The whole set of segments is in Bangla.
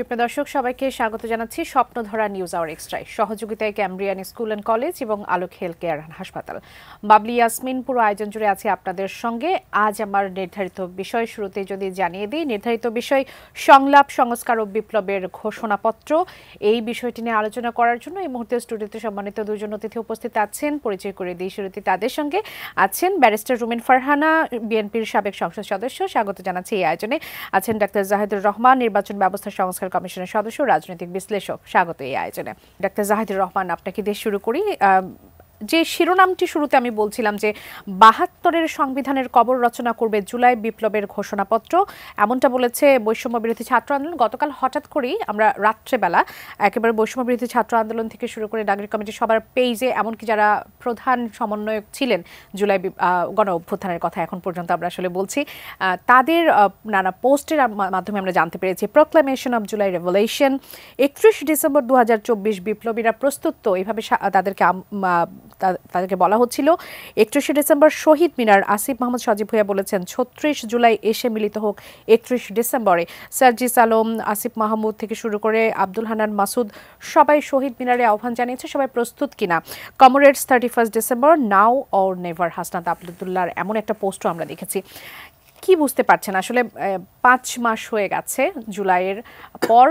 সুপ্রিয় দর্শক সবাইকে স্বাগত জানাচ্ছি স্বপ্নধরা নিউজ আওয়ার এক্সট্রায়। সহযোগিতায় ক্যামব্রিয়ান স্কুল অ্যান্ড কলেজ এবং আলোক হেলথ কেয়ার হাসপাতাল। বাবলি ইয়াসমিন পুরো আয়োজন জুড়ে আছে আপনাদের সঙ্গে। আজ আমার নির্ধারিত বিষয় শুরুতে যদি জানিয়ে দিই, নির্ধারিত বিষয় সংলাপ সংস্কার ও বিপ্লবের ঘোষণাপত্র। এই বিষয়টি নিয়ে আলোচনা করার জন্য এই মুহূর্তে স্টুডিওতে সম্মানিত দুজন অতিথি উপস্থিত আছেন। পরিচয় করে দিই শুরুতে তাদের সঙ্গে। আছেন ব্যারিস্টার রুমিন ফারহানা, বিএনপির সাবেক সংসদ সদস্য, স্বাগত জানাচ্ছি এই আয়োজনে। আছেন ডাক্তার জাহিদুর রহমান, নির্বাচন ব্যবস্থা সংস্কার কমিশনের সদস্য, রাজনৈতিক বিশ্লেষক, স্বাগত এই আয়োজনে। ডাক্তার জাহিদুর রহমান, আপনাকে দিয়ে শুরু করি। যে শিরোনামটি শুরুতে আমি বলছিলাম যে ৭২-এর সংবিধানের কবর রচনা করবে জুলাই বিপ্লবের ঘোষণাপত্র, এমনটা বলেছে বৈষম্য বিরোধী ছাত্র আন্দোলন। গতকাল হঠাৎ করেই আমরা রাত্রেবেলা একেবারে বৈষম্য বিরোধী ছাত্র আন্দোলন থেকে শুরু করে নাগরিক কমিটি সবার পেজে, এমনকি যারা প্রধান সমন্বয়ক ছিলেন জুলাই গণ অভ্যুত্থানের কথা এখন পর্যন্ত আমরা আসলে বলছি, তাদের নানা পোস্টের মাধ্যমে আমরা জানতে পেরেছি proclamation of July revolution, ৩১ December ২০২৪ বিপ্লবীরা প্রস্তুত তো, এইভাবে তাদেরকে বলা হচ্ছিল। ৩১ ডিসেম্বর শহীদ মিনার, আসিফ মাহমুদ সজীব ভুঁইয়া বলেছেন ৩৬ জুলাই এসে মিলিত হোক ৩১ ডিসেম্বরে। সার্জিস আলম, আসিফ মাহমুদ থেকে শুরু করে আব্দুল হান্নান মাসুদ সবাই শহীদ মিনারে আহ্বান জানিয়েছে, সবাই প্রস্তুত কিনা। Comrades 31 December, now or never, Hasnat আবদুল্লাহর এমন একটা পোস্টও আমরা দেখেছি। কি বুঝতে পারছেন আসলে ৫ মাস হয়ে গেছে জুলাইয়ের পর,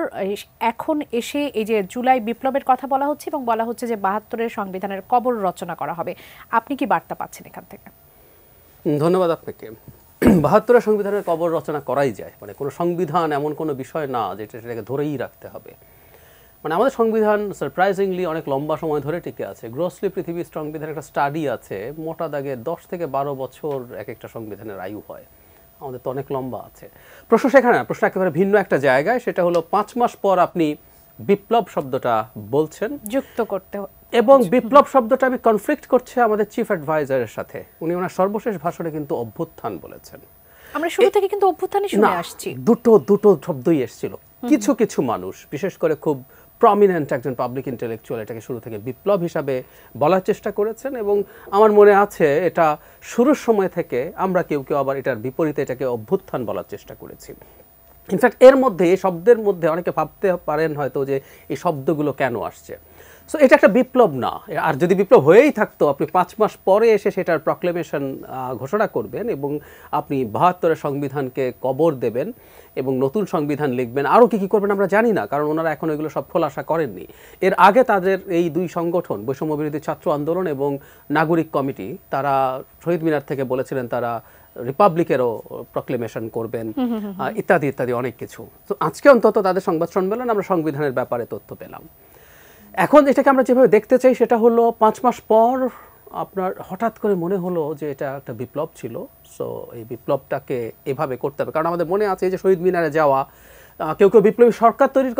এখন এসে এই যে জুলাই বিপ্লবের কথা বলা হচ্ছে এবং বলা হচ্ছে যে ৭২-এর সংবিধানের কবর রচনা করা হবে, আপনি কি বার্তা পাচ্ছেন এখান থেকে? ধন্যবাদ আপনাকে। ৭২-এর সংবিধানের কবর রচনা করাই যায়, মানে কোনো সংবিধান এমন কোনো বিষয় না যেটা সেটাকে ধরেই রাখতে হবে। মানে আমাদের সংবিধান সারপ্রাইজিংলি অনেক লম্বা সময় ধরে টিকে আছে। গ্রসলি পৃথিবীর সংবিধানের একটা স্টাডি আছে, মোটা দাগে ১০ থেকে ১২ বছর এক একটা সংবিধানের আয়ু হয়। আমাদের তো অনেক লম্বা আছে। প্রশ্ন সেখানে না, প্রশ্ন একেবারে ভিন্ন একটা জায়গায়, সেটা হলো ৫ মাস পর আপনি বিপ্লব শব্দটা বলছেন যুক্ত করতে, এবং বিপ্লব শব্দটা আমি কনফ্লিক্ট করছে আমাদের চিফ অ্যাডভাইজারের সাথে। উনি ওনার সর্বশেষ ভাষণে কিন্তু অভ্যুত্থান বলেছেন। আমরা শুরু থেকে কিন্তু অভ্যুত্থানই শুনে আসছি। দুটো শব্দই এসেছিল। কিছু কিছু মানুষ, বিশেষ করে খুব প্রমিনেন্ট একজন পাবলিক ইন্টেলেকচুয়াল, এটাকে শুরু থেকে বিপ্লব হিসাবে বলার চেষ্টা করেছেন এবং আমার মনে আছে এটা শুরুর সময় থেকে আমরা কেউ কেউ আবার এটার বিপরীতে এটাকে অভ্যুত্থান বলার চেষ্টা করেছি। ইনফ্যাক্ট এর মধ্যে, এই শব্দের মধ্যে অনেকে ভাবতে পারেন হয়তো যে এই শব্দগুলো কেন আসছে। সো এটা একটা বিপ্লব না, আর যদি বিপ্লব হয়েই থাকতো আপনি ৫ মাস পরে এসে সেটার প্রক্লেমেশন ঘোষণা করবেন এবং আপনি ৭২-এর সংবিধানকে কবর দেবেন এবং নতুন সংবিধান লিখবেন, আরও কী কী করবেন আমরা জানি না, কারণ ওনারা এখন এগুলো সব খোলাসা করেননি। এর আগে তাদের এই দুই সংগঠন, বৈষম্য বিরোধী ছাত্র আন্দোলন এবং নাগরিক কমিটি, তারা শহীদ মিনার থেকে বলেছিলেন তারা রিপাবলিকেরও প্রক্লেমেশন করবেন, ইত্যাদি ইত্যাদি অনেক কিছু। তো আজকে অন্তত তাদের সংবাদ সম্মেলন আমরা সংবিধানের ব্যাপারে তথ্য পেলাম। এখন এটাকে আমরা যেভাবে দেখতে চাই সেটা হলো ৫ মাস পর আপনার হঠাৎ করে মনে হলো যে এটা একটা বিপ্লব ছিল, সো এই বিপ্লবটাকে এভাবে করতে হবে। কারণ আমাদের মনে আছে যে শহীদ মিনারে যাওয়া, কেউ কেউ বিপ্লবী সরকার তৈরির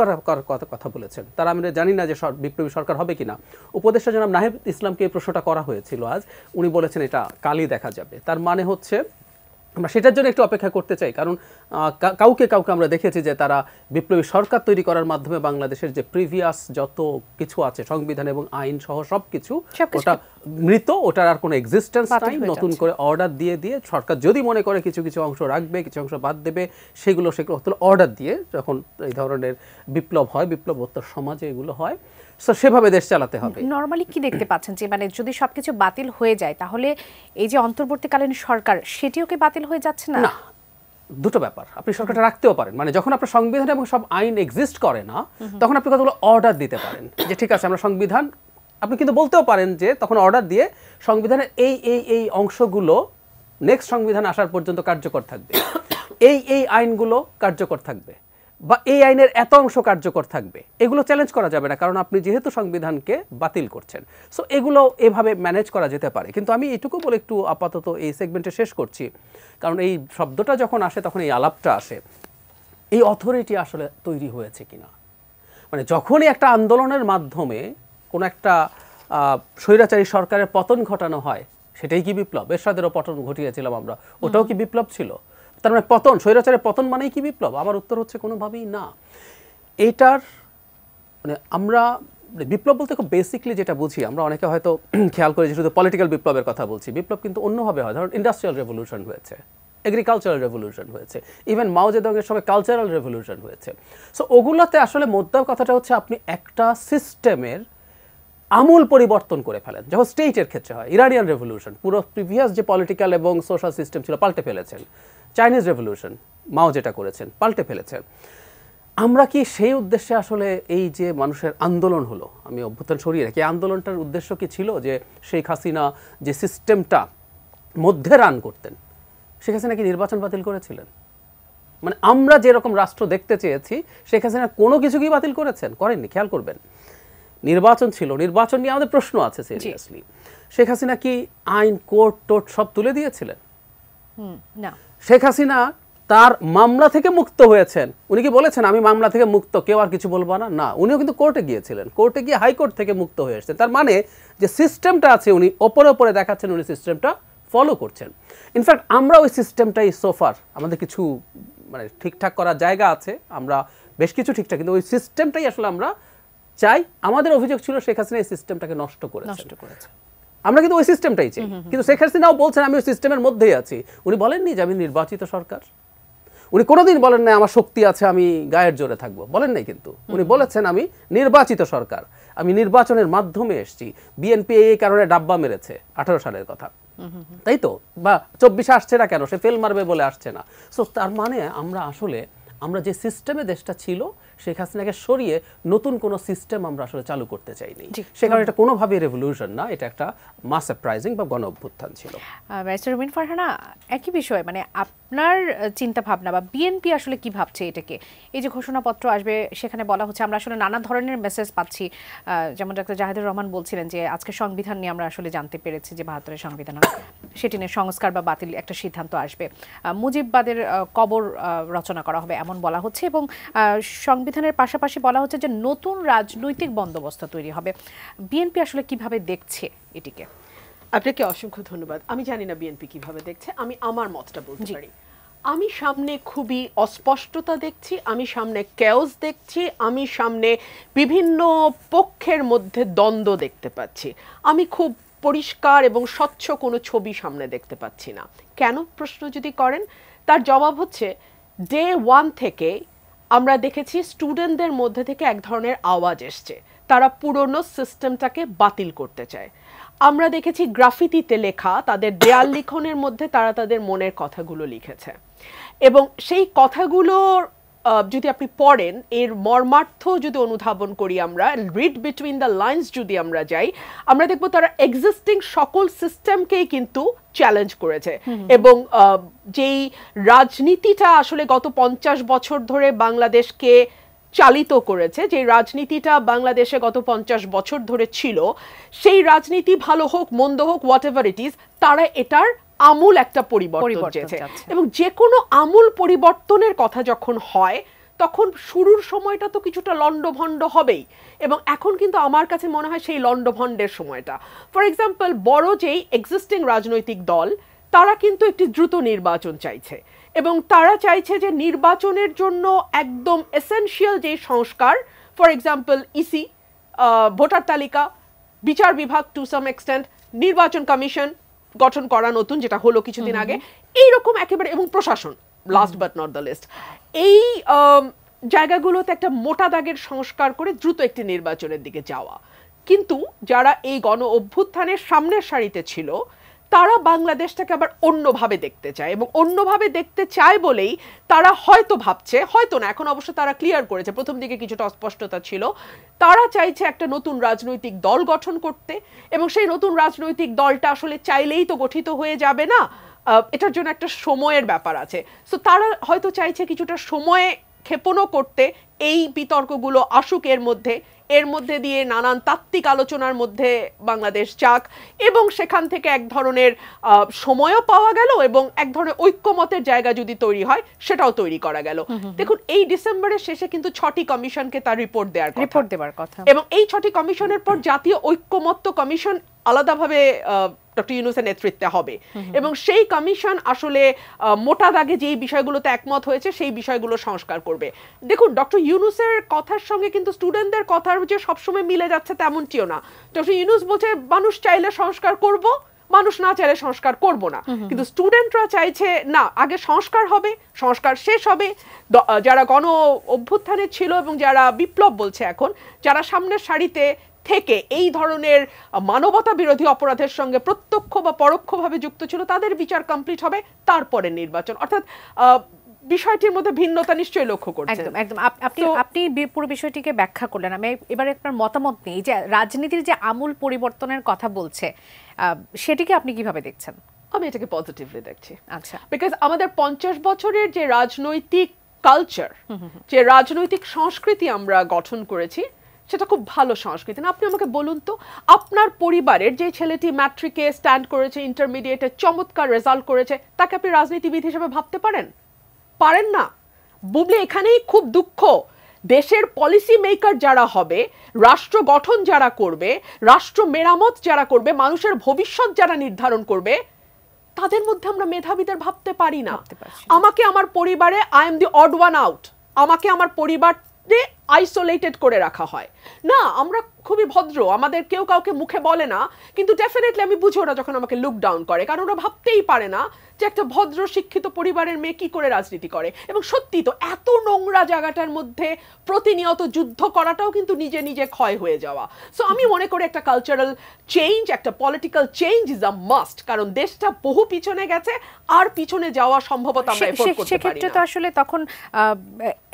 কথা বলেছেন, তারা আমরা জানি না যে বিপ্লবী সরকার হবে কিনা। উপদেষ্টা জনাব নাহিদ ইসলামকে এই প্রশ্নটা করা হয়েছিল আজ, উনি বলেছেন এটা কালই দেখা যাবে। তার মানে হচ্ছে আমরা সেটার জন্য একটু অপেক্ষা করতে চাই, কারণ কাউকে আমরা দেখেছি যে তারা বিপ্লবী সরকার তৈরি করার মাধ্যমে বাংলাদেশের যে প্রিভিয়াস যত কিছু আছে সংবিধান এবং আইন সহ সব কিছু ওটা মৃত, ওটার আর কোনো এক্সিস্টেন্স নাই। নতুন করে অর্ডার দিয়ে সরকার যদি মনে করে কিছু কিছু অংশ রাখবে, কিছু অংশ বাদ দেবে, সেগুলো অর্ডার দিয়ে যখন এই ধরনের বিপ্লব হয়, বিপ্লবোত্তর সমাজে এগুলো হয়, সো সেভাবে দেশ চালাতে হবে। নরমালি কি দেখতে পাচ্ছেন যে মানে যদি সবকিছু বাতিল হয়ে যায় তাহলে এই যে অন্তর্বর্তীকালীন সরকার সেটিও কি বাতিল হয়ে যাচ্ছে না? না, দুটো ব্যাপার। আপনি সরকারটা রাখতেও পারেন, মানে যখন আপনার সংবিধান এবং সব আইন এক্সিস্ট করে না তখন আপনি কতগুলো অর্ডার দিতে পারেন যে ঠিক আছে আমরা সংবিধান, আপনি কিন্তু বলতেও পারেন যে তখন অর্ডার দিয়ে সংবিধানের এই অংশগুলো নেক্সট সংবিধান আসার পর্যন্ত কার্যকর থাকবে, এই আইনগুলো কার্যকর থাকবে, বা এই আইনের এত অংশ কার্যকর থাকবে, এগুলো চ্যালেঞ্জ করা যাবে না, কারণ আপনি যেহেতু সংবিধানকে বাতিল করছেন। সো এগুলো এভাবে ম্যানেজ করা যেতে পারে। কিন্তু আমি এটুকু বলে একটু আপাতত এই সেগমেন্টে শেষ করছি, কারণ এই শব্দটা যখন আসে তখন এই আলাপটা আসে, এই অথরিটি আসলে তৈরি হয়েছে কিনা। মানে যখনই একটা আন্দোলনের মাধ্যমে কোনো একটা স্বৈরাচারী সরকারের পতন ঘটানো হয়, সেটাই কি বিপ্লব? এরশাদেরও পতন ঘটিয়েছিলাম আমরা, ওটাও কি বিপ্লব ছিল? তার মানে পতন, স্বৈরাচারের পতন মানেই কি বিপ্লব? আমার উত্তর হচ্ছে কোনোভাবেই না। এইটার মানে আমরা বিপ্লব বলতে খুব বেসিকলি যেটা বুঝি, আমরা অনেকে হয়তো খেয়াল করে যে শুধু পলিটিক্যাল বিপ্লবের কথা বলছি, বিপ্লব কিন্তু অন্যভাবে হয়। ধরুন ইন্ডাস্ট্রিয়াল রেভলিউশন হয়েছে, এগ্রিকালচারাল রেভলিউশন হয়েছে, ইভেন মাও জেদংয়ের সময় কালচারাল রেভলিউশন হয়েছে। সো ওগুলোতে আসলে মোদ্দা কথাটা হচ্ছে আপনি একটা সিস্টেমের আমূল পরিবর্তন করে ফেলেন, যখন স্টেটের ক্ষেত্রে হয়। ইরানিয়ান রেভলিউশন, পুরো প্রিভিয়াস যে পলিটিক্যাল এবং সোশ্যাল সিস্টেম ছিল পাল্টে ফেলেছেন। চাইনিজ রেভলিউশন, মাও যেটা করেছেন পাল্টে ফেলেছেন। আমরা কি সেই উদ্দেশ্যে আসলে এই যে মানুষের আন্দোলন হলো, আমি অভ্যুত্থান সরিয়ে রাখি, এই আন্দোলনটার উদ্দেশ্য কি ছিল যে শেখ হাসিনা যে সিস্টেমটা মধ্যে রান করতেন, শেখ হাসিনা কি নির্বাচন বাতিল করেছিলেন? মানে আমরা যেরকম রাষ্ট্র দেখতে চেয়েছি শেখ হাসিনা কোনো কিছু কি বাতিল করেছেন? করেননি। খেয়াল করবেন, নির্বাচন ছিল, নির্বাচন নিয়ে আমাদের প্রশ্ন আছে সিরিয়াসলি। শেখ হাসিনা কি আইন কোর্ট টোট সব তুলে দিয়েছিলেন? না। শেখ হাসিনা তার মামলা থেকে মুক্ত হয়েছেন, উনি কি বলেছেন আমি মামলা থেকে মুক্ত, কেউ আর কিছু বলবো না? না, উনিও কিন্তু কোর্টে গিয়েছিলেন, কোর্টে গিয়ে হাইকোর্ট থেকে মুক্ত হয়ে এসেছেন। তার মানে যে সিস্টেমটা আছে উনি ওপরে ওপরে দেখাচ্ছেন উনি সিস্টেমটা ফলো করছেন। ইনফ্যাক্ট আমরা ওই সিস্টেমটাই সোফার, আমাদের কিছু মানে ঠিকঠাক করার জায়গা আছে, আমরা বেশ কিছু ঠিকঠাক, কিন্তু ওই সিস্টেমটাই আসলে আমরা চাই। আমাদের অভিযোগ ছিল শেখ হাসিনা এই সিস্টেমটাকে নষ্ট করেছে। আমরা কিন্তু ওই সিস্টেমটাই চাই, কিন্তু শেখ হাসিনাও বলছেন আমি ওই সিস্টেমের মধ্যেই আছি। উনি বলেননি যে আমি নির্বাচিত সরকার, উনি কোনোদিন বলেন না আমার শক্তি আছে আমি গায়ের জোরে থাকবো, বলেন নাই। কিন্তু উনি বলেছেন আমি নির্বাচিত সরকার, আমি নির্বাচনের মাধ্যমে এসেছি। বিএনপি এই কারণে ডাব্বা মেরেছে 18 সালের কথা, তাই তো? বা 24 আসছে না কেন, সে ফেল মারবে বলে আসছে না। সো তার মানে আমরা যে সিস্টেমে দেশটা ছিল শেখ হাসিনাকে সরিয়ে নতুন কোনো সিস্টেম আমরা আসলে চালু করতে চাইনি। সে কারণে এটা কোনোভাবেই রেভলিউশন না, এটা একটা মাস সারপ্রাইজিং বা গণ অভ্যুত্থান ছিল। ব্যারিস্টার রুমিন ফারহানা, একই বিষয়, মানে আপনার চিন্তা ভাবনা বা বিএনপি আসলে কি ভাবছে এটাকে? এই যে ঘোষণাপত্র আসবে সেখানে বলা হচ্ছে, আমরা আসলে নানা ধরনের মেসেজ পাচ্ছি, যেমন ডক্টর জাহিদুর রহমান বলছিলেন যে আজকে সংবিধান নিয়ে আমরা আসলে জানতে পেরেছি যে 72-এর সংবিধান সেটি নিয়ে সংস্কার বা বাতিল একটা সিদ্ধান্ত আসবে, মুজিববাদের কবর রচনা করা হবে এমন বলা হচ্ছে, এবং সংবিধানের পাশাপাশি বলা হচ্ছে যে নতুন রাজনৈতিক বন্দোবস্ত তৈরি হবে। বিএনপি আসলে কিভাবে দেখছে এটিকে? আপনাকে অসংখ্য ধন্যবাদ। আমি জানি না বিএনপি কিভাবে দেখছে, আমি আমার মতটা বলতে পারি। আমি সামনে খুবই অস্পষ্টতা দেখছি, আমি সামনে কেওস দেখছি, আমি সামনে বিভিন্ন পক্ষের মধ্যে দ্বন্দ্ব দেখতে পাচ্ছি। আমি খুব পরিষ্কার এবং স্বচ্ছ কোনো ছবি সামনে দেখতে পাচ্ছি না। কেন প্রশ্ন যদি করেন, তার জবাব হচ্ছে ডে 1 থেকে আমরা দেখেছি স্টুডেন্টদের মধ্যে থেকে এক ধরনের আওয়াজ এসছে, তারা পুরনো সিস্টেমটাকে বাতিল করতে চায়। আমরা দেখেছি গ্রাফিতিতে লেখা তাদের দেয়াল লিখনের মধ্যে তারা তাদের মনের কথাগুলো লিখেছে, এবং সেই কথাগুলোর যদি আপনি পড়েন, এর মর্মার্থ যদি অনুধাবন করি, আমরা রিড বিটুইন দ্য লাইন্স যদি আমরা যাই, আমরা দেখবো তারা এক্সিস্টিং সকল সিস্টেমকেই কিন্তু চ্যালেঞ্জ করেছে। এবং যেই রাজনীতিটা আসলে গত 50 বছর ধরে বাংলাদেশকে চালিত করেছে, যে রাজনীতিটা বাংলাদেশে গত 50 বছর ধরে ছিল, সেই রাজনীতি ভালো হোক মন্দ হোক হোয়াট এভার ইট ইজ, তারা এটার আমূল একটা পরিবর্তন চেয়েছে। এবং যে কোনো আমূল পরিবর্তনের কথা যখন হয় তখন শুরুর সময়টা তো কিছুটা লন্ডভন্ড হবেই, এবং এখন কিন্তু আমার কাছে মনে হয় সেই লন্ডভন্ডের সময়টা। ফর এক্সাম্পল, বড় যেই এক্সিস্টিং রাজনৈতিক দল তারা কিন্তু একটি দ্রুত নির্বাচন চাইছে, এবং তারা চাইছে যে নির্বাচনের জন্য একদম এসেনশিয়াল যে সংস্কার, ফর এক্সাম্পল ইসি, ভোটার তালিকা, বিচার বিভাগ, টু সাম এক্সটেন্ট নির্বাচন কমিশন গঠন করা নতুন, যেটা হলো কিছুদিন আগে, এইরকম একেবারে, এবং প্রশাসন last but not the least, এই জায়গাগুলোতে একটা মোটা দাগের সংস্কার করে দ্রুত একটি নির্বাচনের দিকে যাওয়া। কিন্তু যারা এই গণ অভ্যুত্থানের সামনের সারিতে ছিল তারা বাংলাদেশটাকে আবার অন্যভাবে দেখতে চায়, এবং অন্যভাবে দেখতে চায় বলেই তারা হয়তো ভাবছে, হয়তো না, এখন অবশ্য তারা ক্লিয়ার করেছে, প্রথম দিকে কিছুটা অস্পষ্টতা ছিল, তারা চাইছে একটা নতুন রাজনৈতিক দল গঠন করতে, এবং সেই নতুন রাজনৈতিক দলটা আসলে চাইলেই তো গঠিত হয়ে যাবে না, এটার জন্য একটা সময়ের ব্যাপার আছে। সো তারা হয়তো চাইছে কিছুটা সময়ে ক্ষেপণও করতে, এই বিতর্কগুলো আসুক এর মধ্যে দিয়ে নানান তাত্ত্বিক আলোচনার মধ্যে বাংলাদেশ যাক, এবং সেখান থেকে এক ধরনের সময়ও পাওয়া গেল, এবং এক ধরনের ঐক্যমতের জায়গা যদি তৈরি হয় সেটাও তৈরি করা গেল। দেখুন, এই ডিসেম্বরের শেষে কিন্তু 6টি কমিশনকে তার রিপোর্ট দেওয়ার কথা, এবং এই 6টি কমিশনের পর জাতীয় ঐক্যমত্য কমিশন আলাদাভাবে ডক্টর ইউনূসের নেতৃত্বে হবে, এবং সেই কমিশন আসলে মোটা দাগে যেই বিষয়গুলোতে একমত হয়েছে সেই বিষয়গুলো সংস্কার করবে। দেখুন, ডক্টর ইউনূসের কথার সঙ্গে কিন্তু স্টুডেন্টদের কথার যে সবসময় মিলে যাচ্ছে তেমনটিও না। ডক্টর ইউনূস বলছে মানুষ চাইলে সংস্কার করব, মানুষ না চাইলে সংস্কার করব না, কিন্তু স্টুডেন্টরা চাইছে না আগে সংস্কার হবে, সংস্কার শেষ হবে। যারা গণ অভ্যুত্থানে ছিল এবং যারা বিপ্লব বলছে এখন, যারা সামনের সারিতে থেকে এই ধরনের মানবতা বিরোধী অপরাধের সঙ্গে প্রত্যক্ষ বা পরোক্ষভাবে যুক্ত ছিল, তাদের বিচার কমপ্লিট হবে, তারপরে নির্বাচন। অর্থাৎ বিষয়টির মধ্যে ভিন্নতা নিশ্চয়ই লক্ষ্য করছেন। একদম একদম আপনি পুরো বিষয়টিকে ব্যাখ্যা করলেন। আমি এবারে আপনার মতামত নেই যে রাজনীতির যে আমূল পরিবর্তনের কথা বলছে, সেটিকে আপনি কিভাবে দেখছেন? আমি এটাকে পজিটিভলি দেখছি। আচ্ছা, বিকজ আমাদের 50 বছরের যে রাজনৈতিক কালচার, যে রাজনৈতিক সংস্কৃতি আমরা গঠন করেছি, সেটা খুব ভালো সংস্কৃতি না। আপনি আমাকে বলুন তো, আপনার পরিবারের যে ছেলেটি ম্যাট্রিকে স্ট্যান্ড করেছে, ইন্টারমিডিয়েটে চমৎকার রেজাল্ট করেছে, তাকে আপনি রাজনীতিবিদ হিসেবে ভাবতে পারেন? পারেন না। বুবলি, এখানেই খুব দুঃখ। দেশের পলিসি মেকার যারা হবে, রাষ্ট্র গঠন যারা করবে, রাষ্ট্র মেরামত যারা করবে, মানুষের ভবিষ্যৎ যারা নির্ধারণ করবে, তাদের মধ্যে আমরা মেধাবীদের ভাবতে পারি না। আমাকে আমার পরিবারে I am the odd one out, আমাকে আমার পরিবারে আইসোলেটেড করে রাখা হয়। না, আমরা খুবই ভদ্র, আমাদের কেউ কাউকে মুখে বলে না, কিন্তু ডেফিনেটলি আমি বুঝি ওরা যখন আমাকে লুক ডাউন করে, কারণ ওরা ভাবতেই পারে না যে একটা ভদ্র শিক্ষিত পরিবারের মেয়ে কি করে রাজনীতি করে। এবং সত্যি তো, এত নোংরা জায়গাটার মধ্যে প্রতিনিয়ত যুদ্ধ করাটাও কিন্তু নিজে নিজে ক্ষয় হয়ে যাওয়া। সো আমি মনে করি একটা কালচারাল চেঞ্জ, একটা political change is a must, কারণ দেশটা বহু পিছনে গেছে, আর পিছনে যাওয়া সম্ভবত আমরা এফোর্ড করতে পারি না। সেক্ষেত্রে তো আসলে তখন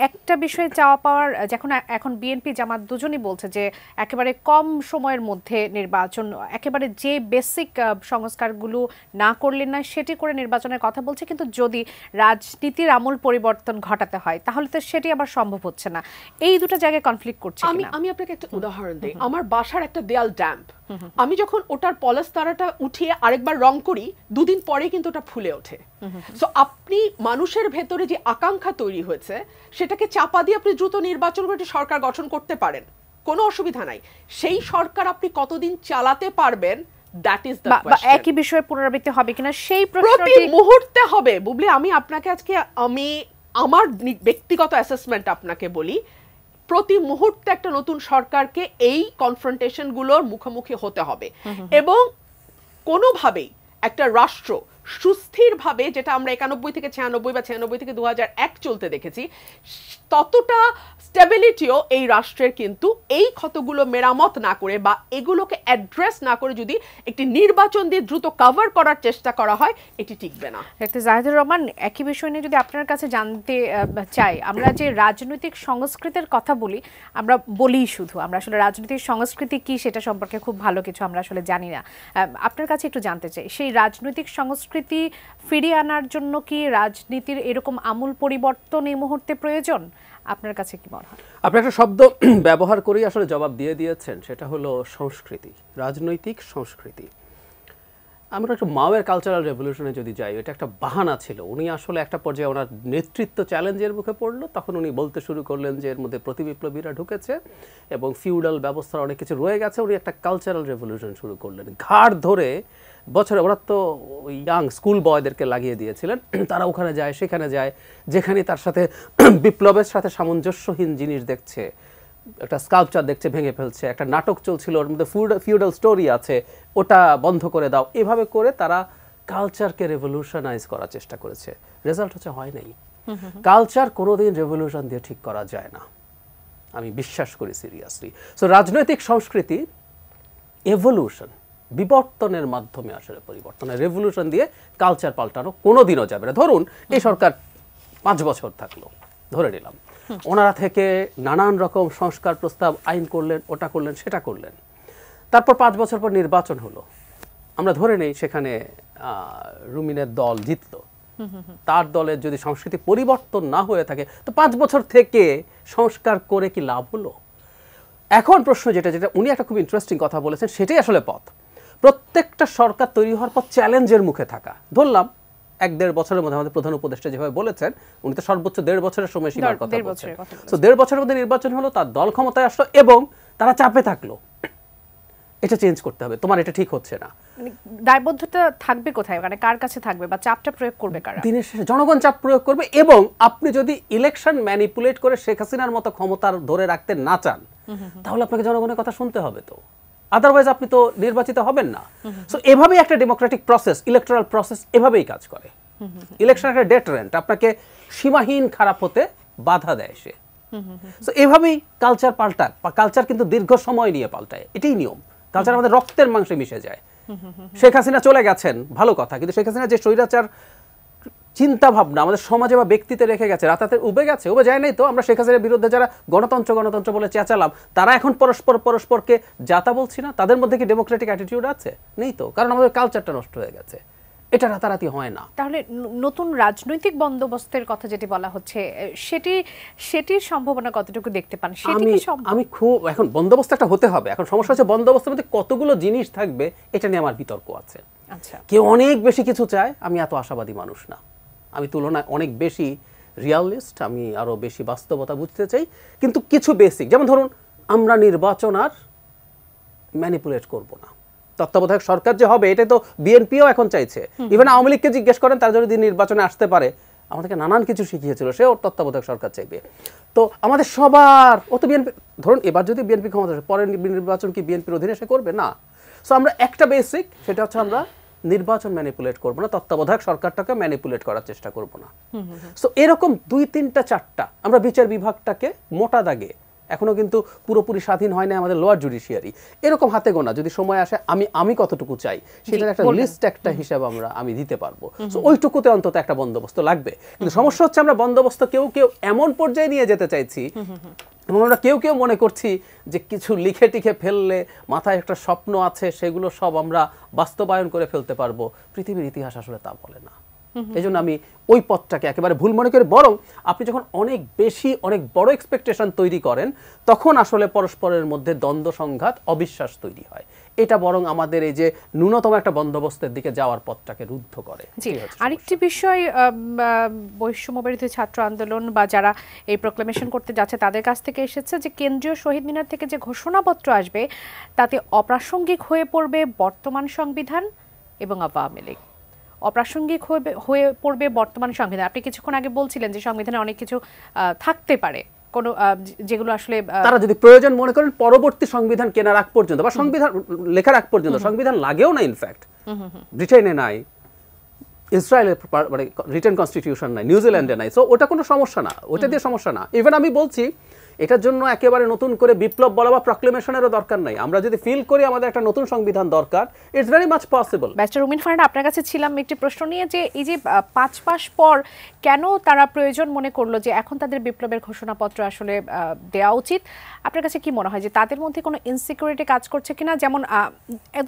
একটা বিষয়ে চাওয়া পাওয়ার, যখন এখন বিএনপি জামাত দুজনই বলছে যে একেবারে কম সময়ের মধ্যে নির্বাচন, একেবারে যে বেসিক সংস্কারগুলো না করলে না সেটি করে নির্বাচনের কথা বলছে, কিন্তু যদি রাজনীতির আমূল পরিবর্তন ঘটাতে হয় তাহলে তো সেটি আবার সম্ভব হচ্ছে না। এই দুটো জায়গায় কনফ্লিক্ট করছে কিনা? আমি আপনাকে একটা উদাহরণ দিই। আমার বাসার একটা দেয়াল ড্যাম্প, আমি যখন ওটার পলাস্তারাটা উঠিয়ে আরেকবার রং করি, দুদিন পরে কিন্তু ওটা ফুলে ওঠে। সো আপনি মানুষের ভেতরে যে আকাঙ্ক্ষা তৈরি হয়েছে, সেটাকে চাপা দিয়ে আপনি দ্রুত নির্বাচন করে সরকার গঠন করতে পারেন, কোনো অসুবিধা নাই। সেই সরকার আপনি কতদিন চালাতে পারবেন, দ্যাট ইজ দ্য কোয়েশ্চন। একই বিষয়ে পুনরাবৃত্তি হবে কিনা সেই প্রতি মুহূর্তে হবে। বুবলি, আমি আপনাকে আজকে আমার ব্যক্তিগত অ্যাসেসমেন্ট আপনাকে বলি, প্রতি মুহূর্তে একটা নতুন সরকারকে এই কনফ্রন্টেশন গুলোর মুখোমুখি হতে হবে, এবং কোনোভাবেই একটা রাষ্ট্র সুস্থিরভাবে, যেটা আমরা 91 থেকে 96 বা 96 থেকে 2001 চলতে দেখেছি, ততটা স্টেবিলিটিও এই রাষ্ট্রের কিন্তু এই ক্ষতগুলো মেরামত না করে বা এগুলোকে অ্যাড্রেস না করে যদি একটি নির্বাচন দিয়ে দ্রুত কভার করার চেষ্টা করা হয়, এটি টিকবে না। ডাক্তার জাহিদুর রহমান, একই বিষয় নিয়ে যদি আপনার কাছে জানতে চাই, আমরা যে রাজনৈতিক সংস্কৃতির কথা বলি, আমরা বলি শুধু, আমরা আসলে রাজনৈতিক সংস্কৃতি কি সেটা সম্পর্কে খুব ভালো কিছু আমরা আসলে জানি না। আপনার কাছে একটু জানতে চাই, সেই রাজনৈতিক সংস্কৃতি ফিরিয়ে আনার জন্য কি রাজনীতির এরকম আমূল পরিবর্তন এই মুহূর্তে প্রয়োজন? আপনার কাছে কি মনে হয়? আপনি একটা শব্দ ব্যবহার করেই আসলে জবাব দিয়ে দিয়েছেন, সেটা হলো সংস্কৃতি, রাজনৈতিক সংস্কৃতি। আমরা একটু মাওয়ের কালচারাল রেভলিউশনে যদি যাই, এটা একটা বাহানা ছিল। উনি আসলে একটা পর্যায়ে ওনার নেতৃত্ব চ্যালেঞ্জের মুখে পড়লো, তখন উনি বলতে শুরু করলেন যে এর মধ্যে প্রতিবিপ্লবীরা ঢুকেছে এবং ফিউডাল ব্যবস্থার অনেক কিছু রয়ে গেছে। উনি একটা কালচারাল রেভলিউশন শুরু করলেন, ঘাড় ধরে বছরে। ওরা তো ইয়াং স্কুল বয়দেরকে লাগিয়ে দিয়েছিলেন, তারা ওখানে যায় সেখানে যায়, যেখানে তার সাথে বিপ্লবের সাথে সামঞ্জস্যহীন জিনিস দেখছে, একটা স্কাল্পচার দেখছে ভেঙে ফেলছে, একটা নাটক চলছিল ওর মধ্যে ফিউডাল স্টোরি আছে, ওটা বন্ধ করে দাও। এভাবে করে তারা কালচারকে রেভলিউশনাইজ করার চেষ্টা করেছে। রেজাল্ট হচ্ছে হয় নাই। কালচার কোনোদিন রেভলিউশন দিয়ে ঠিক করা যায় না, আমি বিশ্বাস করি সিরিয়াসলি। সো রাজনৈতিক সংস্কৃতি এভলিউশন, বিবর্তনের মাধ্যমে আসলে পরিবর্তন, রেভলিউশন দিয়ে কালচার পাল্টানো কোনোদিনও যাবে না। ধরুন এই সরকার 5 বছর থাকলো, ধরে নিলাম, ওনারা থেকে নানান রকম সংস্কার প্রস্তাব, আইন করলেন, ওটা করলেন, সেটা করলেন, তারপর 5 বছর পর নির্বাচন হলো। আমরা ধরে নেই সেখানে রুমিনের দল জিতলো, তার দলের যদি সংস্কৃতি পরিবর্তন না হয়ে থাকে, তো 5 বছর থেকে সংস্কার করে কি লাভ হলো? এখন প্রশ্ন যেটা উনি একটা খুব ইন্টারেস্টিং কথা বলেছেন, সেটাই আসলে পথ। প্রত্যেকটা সরকার তৈরি হওয়ার পর চ্যালেঞ্জের মুখে থাকা। ধরলাম 1-1.5 বছরের মধ্যে আমাদের প্রধান উপদেষ্টা যেভাবে বলেছেন, উনি তো সর্বোচ্চ 1.5 বছরের সময় সীমার কথা বলছেন। সো 1.5 বছরের মধ্যে নির্বাচন হলো, তার দল ক্ষমতায় আসলো এবং তারা চাপে থাকলো, এটা চেঞ্জ করতে হবে, তোমার এটা ঠিক হচ্ছে না। দায়বদ্ধতা থাকবে কোথায়, মানে কার কাছে থাকবে বা চাপটা প্রয়োগ করবে কারা? দিনের শেষে জনগণ চাপ প্রয়োগ করবে। এবং আপনি যদি ইলেকশন ম্যানিপুলেট করে শেখ হাসিনার মতো ক্ষমতা ধরে রাখতে না চান, তাহলে আপনাকে জনগণের কথা শুনতে হবে। তো আদারওয়াইজ আপনি তো নির্বাচিত হবেন না। সো এভাবেই একটা ডেমোক্রেটিক প্রসেস, ইলেকট্রাল প্রসেস এভাবেই কাজ করে। ইলেকশন একটা ডেটারেন্ট, আপনাকে সীমাহীন খারাপ হতে বাধা দেয় সে। সো এভাবেই কালচার পাল্টায়, কালচার কিন্তু দীর্ঘ সময় নিয়ে পাল্টায়, এটাই নিয়ম। কালচার আমাদের রক্তের মাংসে মিশে যায়। শেখ হাসিনা চলে গেছেন, ভালো কথা, কিন্তু শেখ হাসিনা যে স্বৈরাচার চিন্তা ভাবনা আমাদের সমাজে বা ব্যক্তিতে রেখে গেছে, রাতাতে উবে গেছে, উবে যায় নাই তো। আমরা শেখ হাসিনার বিরুদ্ধে যারা গণতন্ত্র বলে চেঁচালাম, তারা এখন পরস্পরকে যাতা বলছি না? তাদের মধ্যে কি ডেমোক্রেটিক অ্যাটিটিউড আছে? নেই তো, কারণ আমাদের কালচারটা নষ্ট হয়ে গেছে। এটা রাতারাতি হয় না। তাহলে নতুন রাজনৈতিক বন্দোবস্তের কথা যেটি বলা হচ্ছে, সেটির সম্ভাবনা কতটুকু দেখতে পান? আমি খুব, এখন বন্দোবস্ত একটা হতে হবে। এখন সমস্যা হচ্ছে বন্দোবস্তের মধ্যে কতগুলো জিনিস থাকবে, এটা নিয়ে আমার বিতর্ক আছে। আচ্ছা, কেউ অনেক বেশি কিছু চায়, আমি এত আশাবাদী মানুষ না। আমি তুলনায় অনেক বেশি রিয়ালিস্ট, আমি আরো বেশি বাস্তবতা বুঝতে চাই। কিন্তু কিছু বেসিক, যেমন ধরুন আমরা নির্বাচন আর ম্যানিপুলেট করব না। তত্ত্বাবধায়ক সরকার যে হবে, এটা তো বিএনপিও এখন চাইছে। ইভেন আওয়ামী লীগকে জিজ্ঞেস করেন, তারা যদি নির্বাচনে আসতে পারে, আমাদেরকে নানান কিছু শিখিয়েছিল, সে ওর তত্ত্বাবধায়ক সরকার চাইবে। তো আমাদের সবার, ও তো বিএনপি, ধরুন এবার যদি বিএনপি ক্ষমতা আসে, পরের নির্বাচন কি বিএনপির অধীনে সে করবে না? সো আমরা একটা বেসিক, সেটা হচ্ছে আমরা নির্বাচন ম্যানিপুলেট করবো না, তত্ত্বাবধায়ক সরকারটাকে ম্যানিপুলেট করার চেষ্টা করবো না। সো এরকম 2, 3টা 4টা আমরা বিচার বিভাগটাকে মোটা দাগে, এখনো কিন্তু পুরোপুরি স্বাধীন হয় না আমাদের লোয়ার জুডিশিয়ারি, এরকম হাতে গোনা যদি সময় আসে, আমি কতটুকু চাই সেটার একটা লিস্ট, একটা হিসাব আমি দিতে পারবো। সো ওইটুকুতে অন্তত একটা বন্দোবস্ত লাগবে। কিন্তু সমস্যা হচ্ছে আমরা বন্দোবস্ত কেউ এমন পর্যায়ে নিয়ে যেতে চাইছি, এবং আমরা কেউ মনে করছি যে কিছু লিখে টিখে ফেললে, মাথায় একটা স্বপ্ন আছে, সেগুলো সব আমরা বাস্তবায়ন করে ফেলতে পারবো। পৃথিবীর ইতিহাস আসলে তা বলে না। এই জন্য আমি ওই পথটাকে একেবারে ভুল মনে করি। বরং আপনি যখন অনেক বেশি, অনেক বড় এক্সপেকটেশন তৈরি করেন, তখন আসলে পরস্পরের মধ্যে দ্বন্দ্ব, সংঘাত, অবিশ্বাস তৈরি হয়। এটা বরং আমাদের এই যে ন্যূনতম একটা বন্দোবস্তের দিকে যাওয়ার পথটাকে রুদ্ধ করে। আরেকটি বিষয়, বৈষম্যবিরোধী ছাত্র আন্দোলন বা যারা এই প্রোক্লেমেশন করতে যাচ্ছে, তাদের কাছ থেকে এসেছে যে কেন্দ্রীয় শহীদ মিনার থেকে যে ঘোষণাপত্র আসবে, তাতে অপ্রাসঙ্গিক হয়ে পড়বে বর্তমান সংবিধান এবং আওয়ামী লীগ। অপ্রাসঙ্গিক হয়ে পড়বে বর্তমান সংবিধান। আপনি কিছুক্ষণ আগে বলছিলেন যে সংবিধানে অনেক কিছু থাকতে পারে, কোন যেগুলো আসলে তারা যদি প্রয়োজন মনে করেন পরবর্তী সংবিধান কেনার আগ পর্যন্ত বা সংবিধান লেখার আগ পর্যন্ত, সংবিধান লাগেও না। ইনফ্যাক্ট ব্রিটেনে নাই, ইসরায়েলের মানে রিটেন কনস্টিটিউশন নাই, নিউজিল্যান্ডে নাই। সো ওটা কোনো সমস্যা না, ওটা দিয়ে সমস্যা না। ইভেন আমি বলছি এটার জন্য একেবারে নতুন করে বিপ্লব বলা বা প্রক্লেমেশনেরও দরকার নাই। আমরা যদি ফিল করি আমাদের একটা নতুন সংবিধান দরকার, it's very much possible. Barrister Rumeen Farhana, আপনার কাছে ছিলাম একটি প্রশ্ন নিয়ে, যে এই যে 5 মাস পর কেন তারা প্রয়োজন মনে করলো যে এখন তাদের বিপ্লবের ঘোষণাপত্র আসলে দেওয়া উচিত? আপনার কাছে কি মনে হয় যে তাদের মধ্যে কোনো ইনসিকিউরিটি কাজ করছে কিনা? যেমন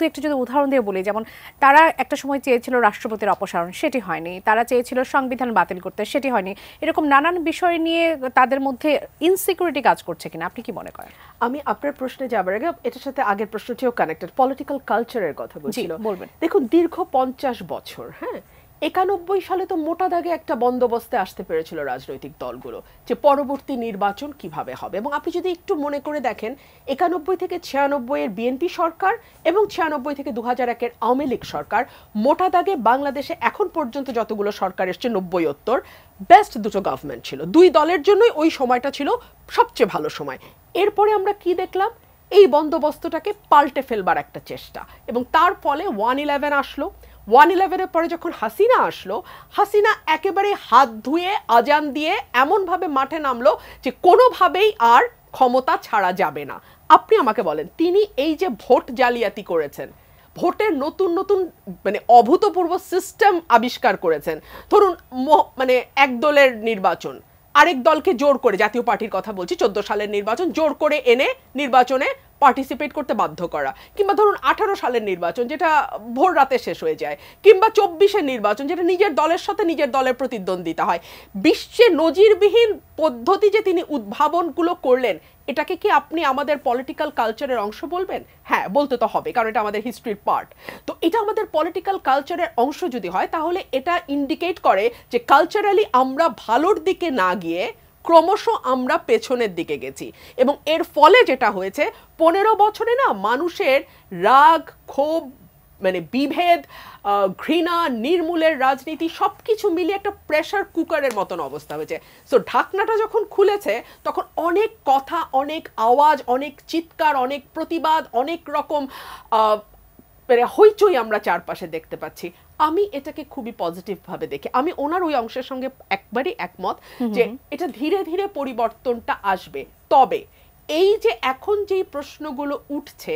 একটু যদি উদাহরণ দিয়ে বলি, যেমন তারা একটা সময় চেয়েছিল রাষ্ট্রপতির অপসারণ, সেটি হয়নি। তারা চেয়েছিল সংবিধান বাতিল করতে, সেটি হয়নি। এরকম নানান বিষয় নিয়ে তাদের মধ্যে ইনসিকিউরিটি কাজ করছে কিনা, আপনি কি মনে করেন? আমি আপনার প্রশ্নে যাবার আগে এটার সাথে আগের প্রশ্নটিও কানেক্টেড, পলিটিক্যাল কালচারের কথা বলছিল। বলবেন। দেখুন, দীর্ঘ 50 বছর, 91 সালে তো মোটা দাগে একটা বন্দোবস্তে আসতে পেরেছিল রাজনৈতিক দলগুলো যে পরবর্তী নির্বাচন কিভাবে হবে। এবং আপনি যদি একটু মনে করে দেখেন, 91 থেকে 96 এর বিএনপি সরকার এবং 96 থেকে 2001 এর আওয়ামী লীগ সরকার, মোটা দাগে বাংলাদেশে এখন পর্যন্ত যতগুলো সরকার এসছে 90-উত্তর, বেস্ট দুটো গভর্নমেন্ট ছিল। দুই দলের জন্যই ওই সময়টা ছিল সবচেয়ে ভালো সময়। এরপরে আমরা কি দেখলাম? এই বন্দোবস্তটাকে পাল্টে ফেলবার একটা চেষ্টা, এবং তার ফলে 111 আসলো। 111-এর পরে যখন হাসিনা আসলো, হাসিনা একেবারে হাত ধুয়ে আজান দিয়ে এমনভাবে মাঠে নামলো যে কোনোভাবেই আর ক্ষমতা ছাড়া যাবে না। আপনি আমাকে বলেন, তিনি এই যে ভোট জালিয়াতি করেছেন, ভোটের নতুন নতুন মানে অভূতপূর্ব সিস্টেম আবিষ্কার করেছেন। ধরুন মানে এক দলের নির্বাচন, আরেক দলকে জোর করে, জাতীয় পার্টির কথা বলছি, 14 সালের নির্বাচন জোর করে এনে নির্বাচনে পার্টিসিপেট করতে বাধ্য করা, কিংবা ধরুন 18 সালের নির্বাচন যেটা ভোর রাতে শেষ হয়ে যায়, কিংবা 24-এর নির্বাচন যেটা নিজের দলের সাথে নিজের দলের প্রতিদ্বন্দ্বিতা হয়। বিশ্বে নজিরবিহীন পদ্ধতি যে তিনি উদ্ভাবনগুলো করলেন, এটাকে কি আপনি আমাদের পলিটিক্যাল কালচারের অংশ বলবেন? হ্যাঁ, বলতে তো হবে, কারণ এটা আমাদের হিস্ট্রির পার্ট। তো এটা আমাদের পলিটিক্যাল কালচারের অংশ যদি হয়, তাহলে এটা ইন্ডিকেট করে যে কালচারালি আমরা ভালোর দিকে না গিয়ে ক্রমশ আমরা পেছনের দিকে গেছি। এবং এর ফলে যেটা হয়েছে, 15 বছরে না মানুষের রাগ, ক্ষোভ, মানে বিভেদ, ঘৃণা, নির্মূলের রাজনীতি সবকিছু মিলিয়ে একটা প্রেসার কুকারের মতন অবস্থা হয়েছে। সো ঢাকনাটা যখন খুলেছে তখন অনেক কথা, অনেক আওয়াজ, অনেক চিৎকার, অনেক প্রতিবাদ, অনেক রকম হইচই আমরা চারপাশে দেখতে পাচ্ছি। আমি এটাকে খুবই পজিটিভ ভাবে দেখি। আমি ওনার ওই অংশের সঙ্গে একবারই একমত যে এটা ধীরে ধীরে পরিবর্তনটা আসবে। তবে এই যে এখন যেই প্রশ্নগুলো উঠছে,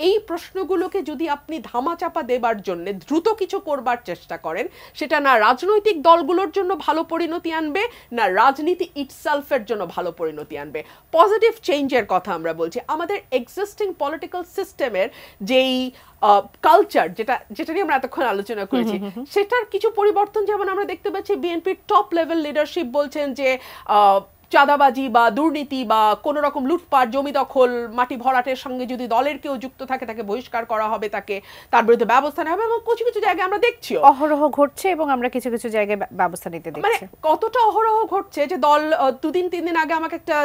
এই প্রশ্নগুলোকে যদি আপনি ধামাচাপা দেবার জন্য দ্রুত কিছু করবার চেষ্টা করেন, সেটা না রাজনৈতিক দলগুলোর জন্য ভালো পরিণতি আনবে, না রাজনীতি ইটসেলফের জন্য ভালো পরিণতি আনবে। পজিটিভ চেঞ্জের কথা আমরা বলছি। আমাদের এক্সিস্টিং পলিটিক্যাল সিস্টেমের যেই কালচার, যেটা নিয়ে আমরা এতক্ষণ আলোচনা করেছি, সেটার কিছু পরিবর্তন যেমন আমরা দেখতে পাচ্ছি। বিএনপির টপ লেভেল লিডারশিপ বলছেন যে চাঁদাবাজি বা দুর্নীতি বা কোনো রকম লুটপাট, জমি দখল, মাটি ভরাটের সঙ্গে যদি দলের কেউ যুক্ত থাকে তাকে বহিষ্কার করা হবে, তার বিরুদ্ধে ব্যবস্থা নেওয়া হবে। এবং কিছু কিছু জায়গায় আমরা দেখছি অহরহ ঘটছে এবং আমরা কিছু কিছু জায়গায় ব্যবস্থা নিতে দেখছি। মানে কতটা অহরহ ঘটছে যে দল 2-3 দিন আগে আমাকে একটা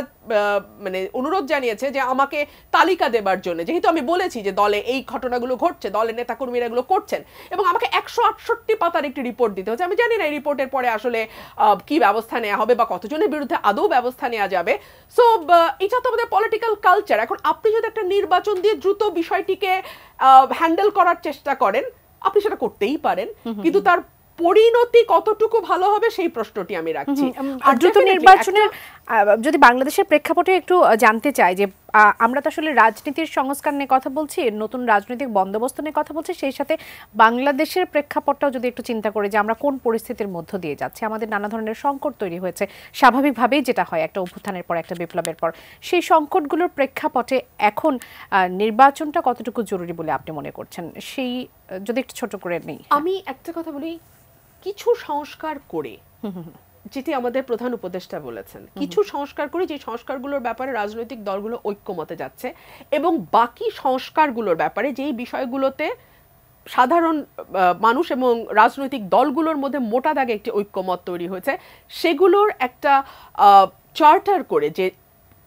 মানে অনুরোধ জানিয়েছে যে আমাকে তালিকা দেবার জন্য, যেহেতু আমি বলেছি যে দলে এই ঘটনাগুলো ঘটছে, দলের নেতাকর্মীরা এগুলো করছেন, এবং আমাকে 168 পাতার একটি রিপোর্ট দিতে হচ্ছে। আমি জানি না এই রিপোর্টের পরে আসলে কি ব্যবস্থা নেওয়া হবে বা কতজনের বিরুদ্ধে আদৌ ব্যবস্থা নেওয়া যাবে। সো এটা তো আমাদের পলিটিক্যাল কালচার। এখন আপনি যদি একটা নির্বাচন দিয়ে দ্রুত বিষয়টিকে হ্যান্ডেল করার চেষ্টা করেন, আপনি সেটা করতেই পারেন, কিন্তু তার পরিণতি কতটুকু ভালো হবে সেই প্রশ্নটি আমি রাখছি। আর দ্রুত নির্বাচনের যদি বাংলাদেশের প্রেক্ষাপটে একটু জানতে চাই যে আমরা তো আসলে রাজনীতির সংস্কার নিয়ে কথা বলছি, নতুন রাজনৈতিক বন্দোবস্ত নিয়ে কথা বলছি, সেই সাথে বাংলাদেশের প্রেক্ষাপটটাও যদি একটু চিন্তা করি যে আমরা কোন পরিস্থিতির মধ্য দিয়ে যাচ্ছি। আমাদের নানা ধরনের সংকট তৈরি হয়েছে, স্বাভাবিকভাবেই যেটা হয় একটা অভ্যুত্থানের পর, একটা বিপ্লবের পর। সেই সংকটগুলোর প্রেক্ষাপটে এখন নির্বাচনটা কতটুকু জরুরি বলে আপনি মনে করছেন, সেই যদি একটু ছোট করে নেই। আমি একটা কথা বলি, কিছু সংস্কার করে, যেটি আমাদের প্রধান উপদেষ্টা বলেছেন, কিছু সংস্কার করে যে সংস্কারগুলোর ব্যাপারে রাজনৈতিক দলগুলো ঐক্যমতে যাচ্ছে, এবং বাকি সংস্কারগুলোর ব্যাপারে যেই বিষয়গুলোতে সাধারণ মানুষ এবং রাজনৈতিক দলগুলোর মধ্যে মোটা দাগে একটি ঐক্যমত তৈরি হয়েছে, সেগুলোর একটা চার্টার করে যে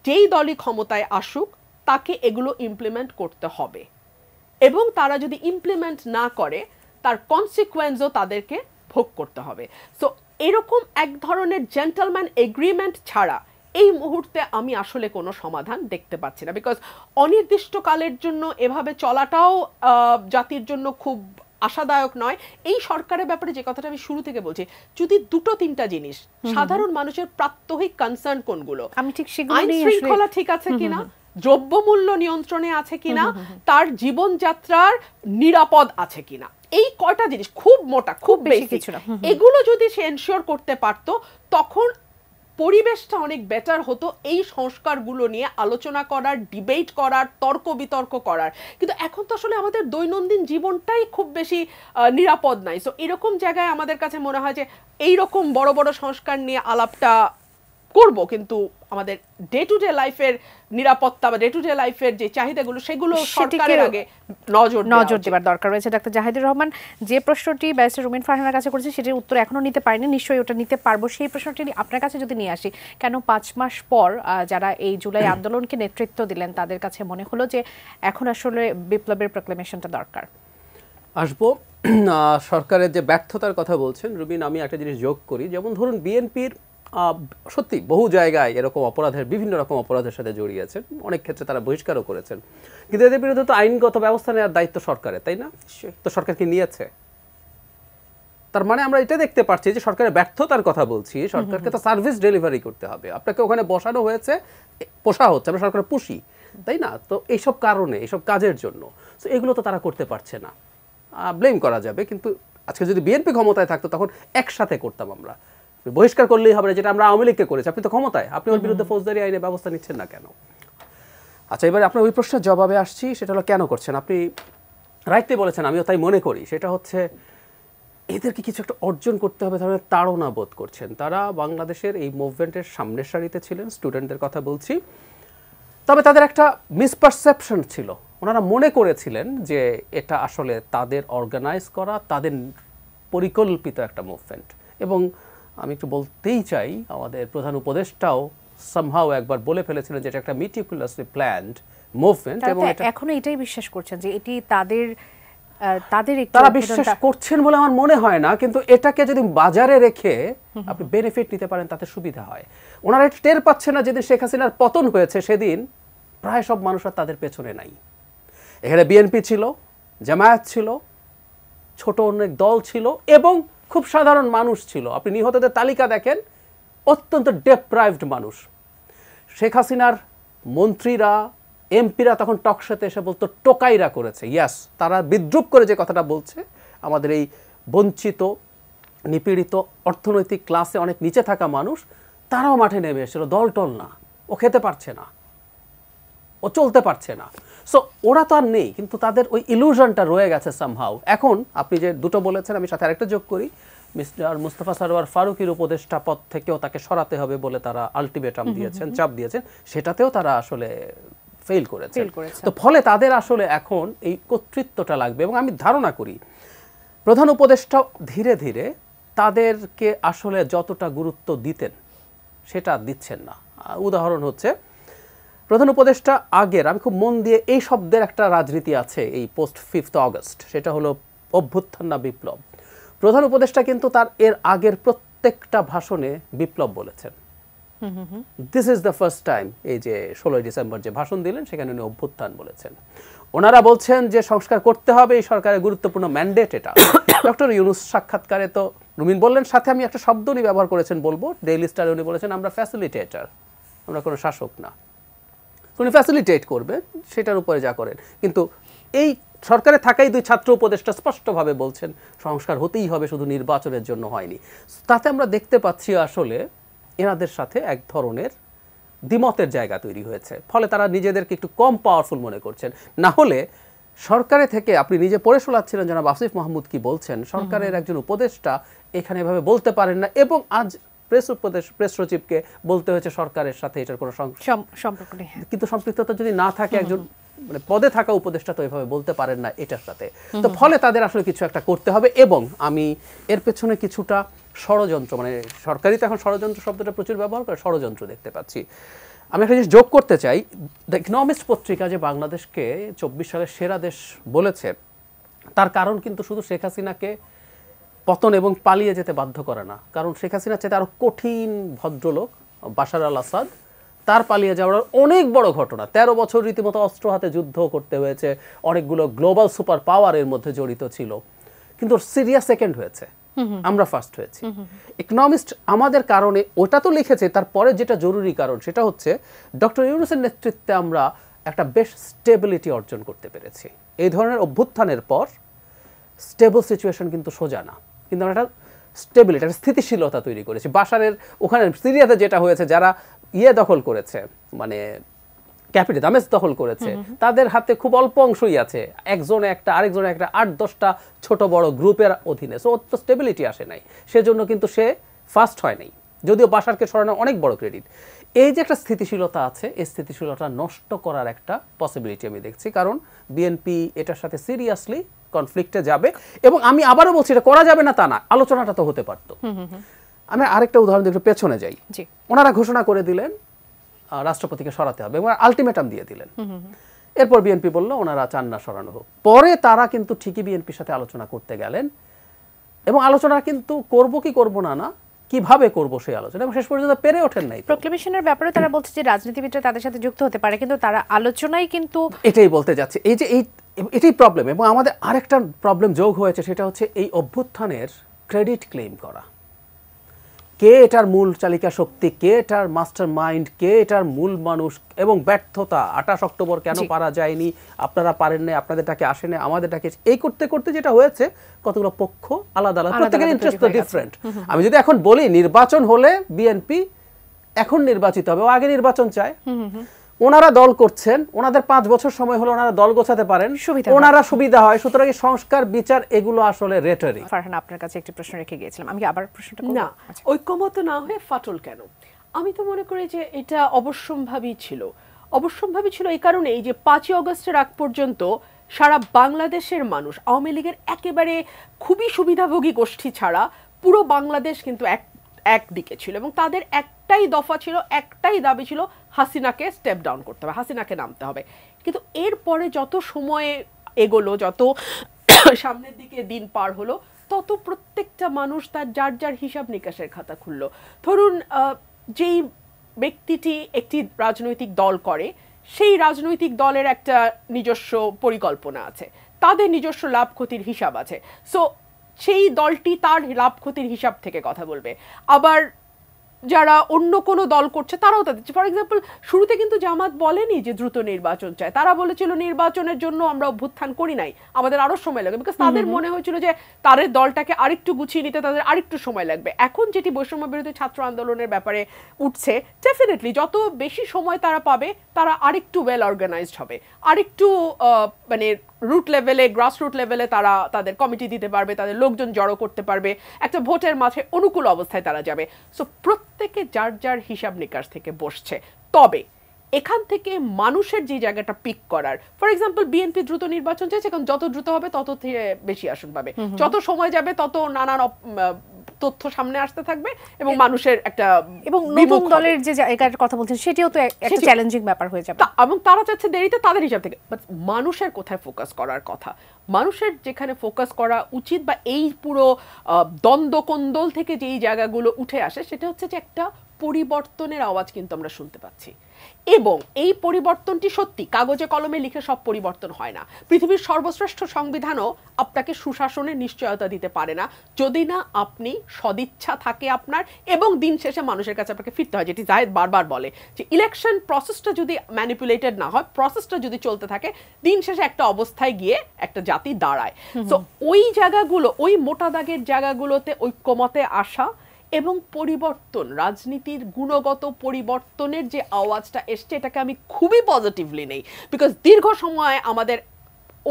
যেই দলই ক্ষমতায় আসুক তাকে এগুলো ইমপ্লিমেন্ট করতে হবে, এবং তারা যদি ইমপ্লিমেন্ট না করে তার কনসিকুয়েন্সও তাদেরকে ভোগ করতে হবে। সো এরকম এক ধরনের জেন্টলম্যান এগ্রিমেন্ট ছাড়া এই মুহূর্তে আমি আসলে কোনো সমাধান দেখতে পাচ্ছি না। বিকজ অনির্দিষ্টকালের জন্য এভাবে চলাটাও জাতির জন্য খুব আশাদায়ক নয়। এই সরকারের ব্যাপারে যে কথাটা আমি শুরু থেকে বলছি, যদি 2-3টা জিনিস, সাধারণ মানুষের প্রাত্যহিক কনসার্ন কোনগুলো, আমি ঠিক সেগুলো আইন শৃঙ্খলা ঠিক আছে কিনা, দ্রব্যমূল্য নিয়ন্ত্রণে আছে কিনা, তার জীবনযাত্রার নিরাপদ আছে কিনা, এই কয়টা জিনিস খুব মোটা, খুব বেশি কিছু না, এগুলো যদি সে এনশিওর করতে পারতো তখন পরিবেশটা অনেক বেটার হতো এই সংস্কারগুলো নিয়ে আলোচনা করার, ডিবেট করার, তর্ক বিতর্ক করার। কিন্তু এখন তো আসলে আমাদের দৈনন্দিন জীবনটাই খুব বেশি নিরাপদ নাই। সো এরকম জায়গায় আমাদের কাছে মনে হয় যে এইরকম বড় বড় সংস্কার নিয়ে আলাপটা করব, কিন্তু আমাদের ডে টু ডে লাইফের নিরাপত্তা বা ডে টু ডে লাইফের যে চাহিদাগুলো, সেগুলো সরকারের আগে নজর দেওয়ার দরকার রয়েছে। ডাক্তার জাহিদুর রহমান, যে প্রশ্নটি ব্যারিস্টার রুমিন ফারহানার কাছে করেছে সেটির উত্তর এখনো নিতে পারিনি, নিশ্চয়ই ওটা নিতে পারবো। সেই প্রশ্নটি আপনার কাছে যদি নিয়ে আসি, কেন 5 মাস পর যারা এই জুলাই আন্দোলনকে নেতৃত্ব দিলেন তাদের কাছে মনে হলো যে এখন আসলে বিপ্লবের প্রক্লেমেশনটা দরকার? আসবো সরকারের যে ব্যর্থতার কথা বলছেন রুবিন, আমি একটা জিনিস যোগ করি। যেমন ধরুন বিএনপির সত্যি বহু জায়গায় এরকম অপরাধের, বিভিন্ন রকম অপরাধের সাথে জড়িয়েছেন, অনেক ক্ষেত্রে তারা বহিষ্কারও করেছেন, কিন্তু এদের বিরুদ্ধে তো আইনগত ব্যবস্থা নেওয়ার দায়িত্ব সরকারের, তাই না? তো সরকার কি নিয়েছে? তার মানে আমরা এটা দেখতে পাচ্ছি যে সরকারের ব্যর্থতার কথা বলছি। সরকারকে তো সার্ভিস ডেলিভারি করতে হবে, আপনাকে ওখানে বসানো হয়েছে, পোষা হচ্ছে, আমরা সরকার পুষি, তাই না? তো এইসব কারণে, এইসব কাজের জন্য তো এগুলো তো তারা করতে পারছে না, ব্লেম করা যাবে। কিন্তু আজকে যদি বিএনপি ক্ষমতায় থাকতো তখন একসাথে করতাম আমরা, বহিষ্কার করলেই হবে না, যেটা আমরা আওয়ামী লীগকে করেছি। আপনি তো ক্ষমতায়, আপনি ওর বিরুদ্ধে ফৌজদারি আইনে ব্যবস্থা নিচ্ছেন না কেন? আচ্ছা, এবারে আপনার ওই প্রশ্নের জবাবে আসছি, সেটা হলো কেন করছেন। আপনি রাইটলি বলেছেন, আমিও তাই মনে করি। সেটা হচ্ছে এদেরকে কিছু একটা অর্জন করতে হবে, তাহলে তাড়না বোধ করছেন। তারা বাংলাদেশের এই মুভমেন্টের সামনের সারিতে ছিলেন, স্টুডেন্টদের কথা বলছি, তবে তাদের একটা মিসপারসেপশন ছিল। ওনারা মনে করেছিলেন যে এটা আসলে তাদের অর্গানাইজ করা, তাদের পরিকল্পিত একটা মুভমেন্ট। এবং আমি একটু বলতেই চাই, আমাদের প্রধান উপদেষ্টাও সামহাও একবার বলে ফেলেছিলেন যে এটা একটা মিটিকুলাসলি প্ল্যান্ড মুভমেন্ট। এবং এখনো এটাই বিশ্বাস করছেন যে এটি তাদের তাদের তারা বিশ্বাস করছেন বলে আমার মনে হয় না, কিন্তু এটাকে যদি বাজারে রেখে আপনি বেনিফিট নিতে পারেন তাতে সুবিধা হয়। ওনারা এটা টের পাচ্ছে না, যেদিন শেখ হাসিনার পতন হয়েছে সেদিন প্রায় সব মানুষ আর তাদের পেছনে নাই। এখানে বিএনপি ছিল, জামায়াত ছিল, ছোট অনেক দল ছিল এবং খুব সাধারণ মানুষ ছিল। আপনি নিহতদের তালিকা দেখেন, অত্যন্ত ডেপ্রাইভড মানুষ। শেখ হাসিনার মন্ত্রীরা, এমপিরা তখন টকশোতে এসে বলতো টোকাইরা করেছে। ইয়াস, তারা বিদ্রুপ করে যে কথাটা বলছে, আমাদের এই বঞ্চিত, নিপীড়িত, অর্থনৈতিক ক্লাসে অনেক নিচে থাকা মানুষ, তারাও মাঠে নেমে এসেছিল। দল টল না, ও খেতে পারছে না, ও চলতে পারছে না। সো ওরা তো আর নেই, কিন্তু তাদের ওই ইলুশনটা রয়ে গেছে সামহাউ। এখন আপনি যে দুটো বলেছেন, আমি সাথে আরেকটা যোগ করি, মিস্টার মুস্তাফা সরোয়ার ফারুকীর উপদেষ্টা পদ থেকেও তাকে সরাতে হবে বলে তারা আলটিমেটাম দিয়েছেন, চাপ দিয়েছেন, সেটাতেও তারা আসলে ফেল করেছে। তো ফলে তাদের আসলে এখন এই কর্তৃত্বটা লাগবে। এবং আমি ধারণা করি প্রধান উপদেষ্টা ধীরে ধীরে তাদেরকে আসলে যতটা গুরুত্ব দিতেন সেটা দিচ্ছেন না। উদাহরণ হচ্ছে, প্রধান উপদেষ্টা আগের, আমি খুব মন দিয়ে, এই শব্দের একটা রাজনীতি আছে এই পোস্ট 5 আগস্ট, সেটা হলো অভ্যুত্থান না বিপ্লব। প্রধান উপদেষ্টা কিন্তু তার এর আগের প্রত্যেকটা ভাষণে বিপ্লব বলেছেন। This is the first time, এই যে 16 ডিসেম্বর যে ভাষণ দিলেন সেখানে উনি অভ্যুত্থান বলেছেন। ওনারা বলছেন যে সংস্কার করতে হবে, এই সরকারের গুরুত্বপূর্ণ ম্যান্ডেট এটা। ডক্টর ইউনূস সাক্ষাৎকারে তো রুমিন বললেন, সাথে আমি একটা শব্দ উনি ব্যবহার করেছেন বলবো, ডেইলি স্টারে উনি বলেছেন আমরা ফ্যাসিলিটেটর, আমরা কোনো শাসক না। উনি ফ্যাসিলিটেট করবেন, সেটার উপরে যা করেন। কিন্তু এই সরকারে থাকাই দুই ছাত্র উপদেষ্টা স্পষ্টভাবে বলছেন সংস্কার হতেই হবে, শুধু নির্বাচনের জন্য হয়নি। তাতে আমরা দেখতে পাচ্ছি আসলে এনাদের সাথে এক ধরনের দ্বিমতের জায়গা তৈরি হয়েছে। ফলে তারা নিজেদেরকে একটু কম পাওয়ারফুল মনে করছেন। না হলে সরকারে থেকে, আপনি নিজে পড়ে শোনাচ্ছিলেন জনাব আসিফ মাহমুদ কি বলছেন, সরকারের একজন উপদেষ্টা এখানে এভাবে বলতে পারেন না, এবং আজ প্রেস সচিবকে বলতে হয়েছে সরকারের সাথে এটার কোনো সম্পর্ক নেই। কিন্তু সম্পৃক্ততা যদি না থাকে, একজন মানে পদে থাকা উপদেষ্টা তো এভাবে বলতে পারেন না এটার সাথে। তো ফলে তাদের আসলে কিছু একটা করতে হবে। এবং আমি এর পেছনে কিছুটা ষড়যন্ত্র, মানে সরকারি তো এখন ষড়যন্ত্র শব্দটা প্রচুর ব্যবহার করে, ষড়যন্ত্র দেখতে পাচ্ছি। আমি একটা জিনিস যোগ করতে চাই, দ্য ইকোনমিস্ট পত্রিকা যে বাংলাদেশকে 24 সালের সেরা দেশ বলেছে, তার কারণ কিন্তু শুধু শেখ হাসিনাকে পতন এবং পালিয়ে যেতে বাধ্য করে না। কারণ শেখ হাসিনার চাইতে আরো কঠিন ভদ্রলোক বাশার আল আসাদ, তার পালিয়ে যাওয়ার অনেক বড় ঘটনা। 13 বছর রীতিমতো অস্ত্র হাতে যুদ্ধ করতে হয়েছে, অনেকগুলো গ্লোবাল সুপার পাওয়ারের মধ্যে জড়িত ছিল, কিন্তু সিরিয়া সেকেন্ড হয়েছে, আমরা ফার্স্ট হয়েছি। ইকোনমিস্ট আমাদের কারণে ওটা তো লিখেছে, তারপরে যেটা জরুরি কারণ সেটা হচ্ছে ডক্টর ইউনূসের নেতৃত্বে আমরা একটা বেশ স্টেবিলিটি অর্জন করতে পেরেছি। এই ধরনের অভ্যুত্থানের পর স্টেবল সিচুয়েশন কিন্তু সোজা না, কিন্তু আমরা একটা স্টেবিলিটি, একটা স্থিতিশীলতা তৈরি করেছি। বাশারের ওখানে সিরিয়াতে যেটা হয়েছে, যারা দখল করেছে, মানে ক্যাপিটাল দামেস্ক দখল করেছে, তাদের হাতে খুব অল্প অংশই আছে, একজনে একটা, আরেকজনে একটা, 8-10টা ছোট বড় গ্রুপের অধীনে। সো তো স্টেবিলিটি আসে নাই, সেজন্য কিন্তু সে ফার্স্ট হয় নাই, যদিও বাশারকে সরানো অনেক বড় ক্রেডিট। এই যে একটা স্থিতিশীলতা আছে, এই স্থিতিশীলতা নষ্ট করার একটা পসিবিলিটি আমি দেখছি। কারণ বিএনপি এটার সাথে সিরিয়াসলি কনফ্লিক্টে যাবে। এবং আমি আবারও বলছি, এটা করা যাবে না তা না, আলোচনাটা তো হতে পারতো। আমি আরেকটা উদাহরণ একটু পেছনে যাই। ওনারা ঘোষণা করে দিলেন রাষ্ট্রপতিকে সরাতে হবে, এবং আলটিমেটাম দিয়ে দিলেন। এরপর বিএনপি বলল ওনারা চান না সরানো হোক। পরে তারা কিন্তু ঠিকই বিএনপির সাথে আলোচনা করতে গেলেন, এবং আলোচনা কিন্তু করব কি করব না না, কিভাবে করব সেই আলোচনা, এবং শেষ পর্যন্ত পেরে ওঠেন নাই। প্রোক্লেমেশনের ব্যাপারে তারা বলছে যে রাজনীতিবিদরা তাদের সাথে যুক্ত হতে পারে, কিন্তু তারা আলোচনায় কিন্তু এটাই বলতে যাচ্ছে। এই যে এটাই প্রবলেম। এবং আমাদের আরেকটা প্রবলেম যোগ হয়েছে, সেটা হচ্ছে এই অভ্যুত্থানের ক্রেডিট ক্লেম করা। কে এটার মূল চালিকা শক্তি, কে এটার মাস্টার মাইন্ড, কে এটার মূল মানুষ, এবং ব্যর্থতা 28 অক্টোবর কেন পারা যায়নি, আপনারা পারেন না, আপনাদেরটাকে আসে না, আমাদেরটাকে, এই করতে করতে যেটা হয়েছে, কতগুলো পক্ষ আলাদা আলাদা, প্রত্যেকের ইন্টারেস্ট তো ডিফারেন্ট। আমি যদি এখন বলি নির্বাচন হলে বিএনপি এখন নির্বাচিত হবে, ও আগে নির্বাচন চায়, ওনারা দল করছেন, ওনাদের 5 বছর সময় হলো, ওনারা দল গোছাতে পারেন, ওনারা সুবিধা হয়। সুতরাং সংস্কার বিচার এগুলো আসলে রেটরিক। ফারহান, আপনার কাছে একটি প্রশ্ন রেখে গিয়েছিলাম, আমি আবার প্রশ্নটা করব। না, ঐক্যমত না হয়ে ফাটল কেন? আমি তো মনে করি যে এটা অবশ্যম্ভাবী ছিল। অবশ্যম্ভাবী ছিল এই কারণে, এই যে 5 আগস্টের আগ পর্যন্ত সারা বাংলাদেশের মানুষ, আওয়ামী লীগের একেবারে খুবই সুবিধাভোগী গোষ্ঠী ছাড়া পুরো বাংলাদেশ কিন্তু একদিকে ছিল, এবং তাদের একটাই দফা ছিল, একটাই দাবি ছিল, হাসিনাকে স্টেপ ডাউন করতে হবে, হাসিনাকে নামতে হবে। কিন্তু এরপরে যত সময় এগোলো, যত সামনের দিকে দিন পার হলো, তত প্রত্যেকটা মানুষ তার যার যার হিসাব নিকাশের খাতা খুললো। ধরুন যেই ব্যক্তিটি একটি রাজনৈতিক দল করে, সেই রাজনৈতিক দলের একটা নিজস্ব পরিকল্পনা আছে, তাদের নিজস্ব লাভ ক্ষতির হিসাব আছে। সো সেই দলটি তার লাভ ক্ষতির হিসাব থেকে কথা বলবে। আবার যারা অন্য কোনো দল করছে তারাও তাদের, ফর এক্সাম্পল শুরুতে কিন্তু জামাত বলেনি যে দ্রুত নির্বাচন চায়, তারা বলেছিল নির্বাচনের জন্য আমরা অভ্যুত্থান করি নাই, আমাদের আরো সময় লাগবে, বিকজ তাদের মনে হয়েছিল যে তাদের দলটাকে আরেকটু গুছিয়ে নিতে তাদের আরেকটু সময় লাগবে। এখন যেটি বৈষম্য বিরোধী ছাত্র আন্দোলনের ব্যাপারে উঠছে, ডেফিনেটলি যত বেশি সময় তারা পাবে তারা আরেকটু ওয়েল অর্গানাইজড হবে, আরেকটু মানে রুট লেভেলে, গ্রাসরুট লেভেলে তারা তাদের কমিটি দিতে পারবে, তাদের লোকজন জড়ো করতে পারবে, একটা ভোটের মাঝে অনুকূল অবস্থায় তারা যাবে। সো প্রত্যেকে যার যার হিসাব নিকাশ থেকে বসছে। তবে এখান থেকে মানুষের যে জায়গাটা পিক করার, ফর এক্সাম্পল বিএনপি দ্রুত নির্বাচন চাইছে, কারণ যত দ্রুত হবে তত বেশি আসন পাবে, যত সময় যাবে তত নানান তথ্য সামনে আসতে থাকবে এবং মানুষের একটা, এবং নতুন দলের যে জায়গার কথা বলছেন সেটিও তো একটা চ্যালেঞ্জিং ব্যাপার হয়ে যাবে, এবং তারা চাচ্ছে দেরিতে তাদের হিসাব থেকে। বাট মানুষের কোথায় ফোকাস করার কথা, মানুষের যেখানে ফোকাস করা উচিত, বা এই পুরো দ্বন্দ্ব কোন্দল থেকে যেই জায়গাগুলো উঠে আসে, সেটা হচ্ছে যে একটা পরিবর্তনের আওয়াজ কিন্তু আমরা শুনতে পাচ্ছি। এবং এই পরিবর্তনটি সত্যি কাগজে কলমে লিখে সব পরিবর্তন হয় না। পৃথিবীর সর্বশ্রেষ্ঠ সংবিধানও আপনাকে সুশাসনের নিশ্চয়তা দিতে পারে না যদি না আপনি সদিচ্ছা থাকে আপনার, এবং দিন শেষে মানুষের কাছে আপনাকে ফিরতে হয়, যেটি জাহেদ বারবার বলে যে ইলেকশন প্রসেসটা যদি ম্যানিপুলেটেড না হয়, প্রসেসটা যদি চলতে থাকে, দিন শেষে একটা অবস্থায় গিয়ে একটা জাতি দাঁড়ায়। তো ওই জায়গাগুলো, ওই মোটা দাগের জায়গাগুলোতে ঐক্যমতে আসা এবং পরিবর্তন, রাজনীতির গুণগত পরিবর্তনের যে আওয়াজটা এসছে, এটাকে আমি খুবই পজিটিভলি নেই, বিকজ দীর্ঘ সময় আমাদের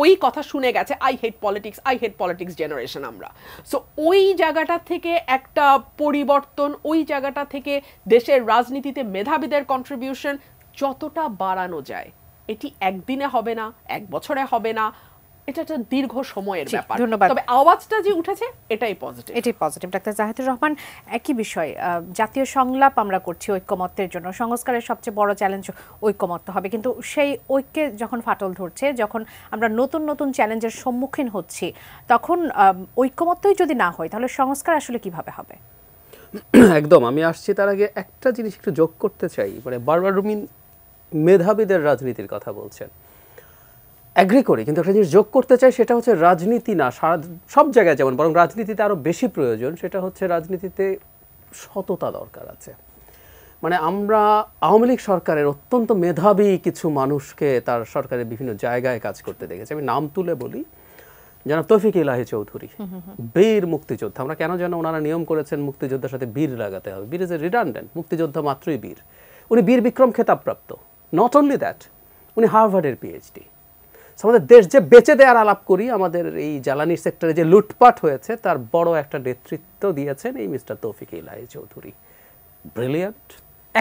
ওই কথা শুনে গেছে, আই হেট পলিটিক্স জেনারেশন আমরা। সো ওই জায়গাটা থেকে একটা পরিবর্তন, ওই জায়গাটা থেকে দেশের রাজনীতিতে মেধাবীদের কন্ট্রিবিউশন যতটা বাড়ানো যায়, এটি একদিনে হবে না, এক বছরে হবে না, এটা একটা দীর্ঘ সময়ের ব্যাপার। তবে আওয়াজটা যে উঠেছে এটাই পজিটিভ। ডাক্তার জাহিদুর রহমান, একই বিষয়, জাতীয় সংলাপ আমরা করছি ঐক্যমত্যের জন্য, সংস্কারের সবচেয়ে বড় চ্যালেঞ্জ ঐক্যমত্য হবে, কিন্তু সেই ঐক্যে যখন ফাটল ধরছে, যখন আমরা নতুন নতুন চ্যালেঞ্জের সম্মুখীন হচ্ছি, তখন ঐক্যমত্যই যদি না হয় তাহলে সংস্কার আসলে কিভাবে হবে? একদম, আমি আসছি তার আগে একটা জিনিস একটু যোগ করতে চাই। মানে বারবার রুমিন মেধাবীদের রাজনীতির কথা বলছেন, অ্যাগ্রি করি, কিন্তু একটা জিনিস যোগ করতে চাই, সেটা হচ্ছে রাজনীতি না, সব জায়গায় যেমন, বরং রাজনীতিতে আরও বেশি প্রয়োজন, সেটা হচ্ছে রাজনীতিতে সততা দরকার আছে। মানে আমরা আওয়ামী লীগ সরকারের অত্যন্ত মেধাবী কিছু মানুষকে তার সরকারের বিভিন্ন জায়গায় কাজ করতে দেখেছি। আমি নাম তুলে বলি, জনাব তৌফিক ইলাহি চৌধুরী, বীর মুক্তিযোদ্ধা। আমরা কেন যেন ওনারা নিয়ম করেছেন মুক্তিযোদ্ধার সাথে বীর লাগাতে হবে, বীর ইজ এ রিডান্ডেন্ট, মুক্তিযোদ্ধা মাত্রই বীর। উনি বীর বিক্রম খেতাবপ্রাপ্ত। নট অনলি দ্যাট, উনি হার্ভার্ডের পিএইচডি। আমাদের দেশ যে বেঁচে দেওয়ার আলাপ করি, আমাদের এই জ্বালানি সেক্টরে যে লুটপাট হয়েছে তার বড় একটা নেতৃত্ব দিয়েছেন এই মিস্টার তৌফিক ইলাহি চৌধুরী। ব্রিলিয়ান্ট,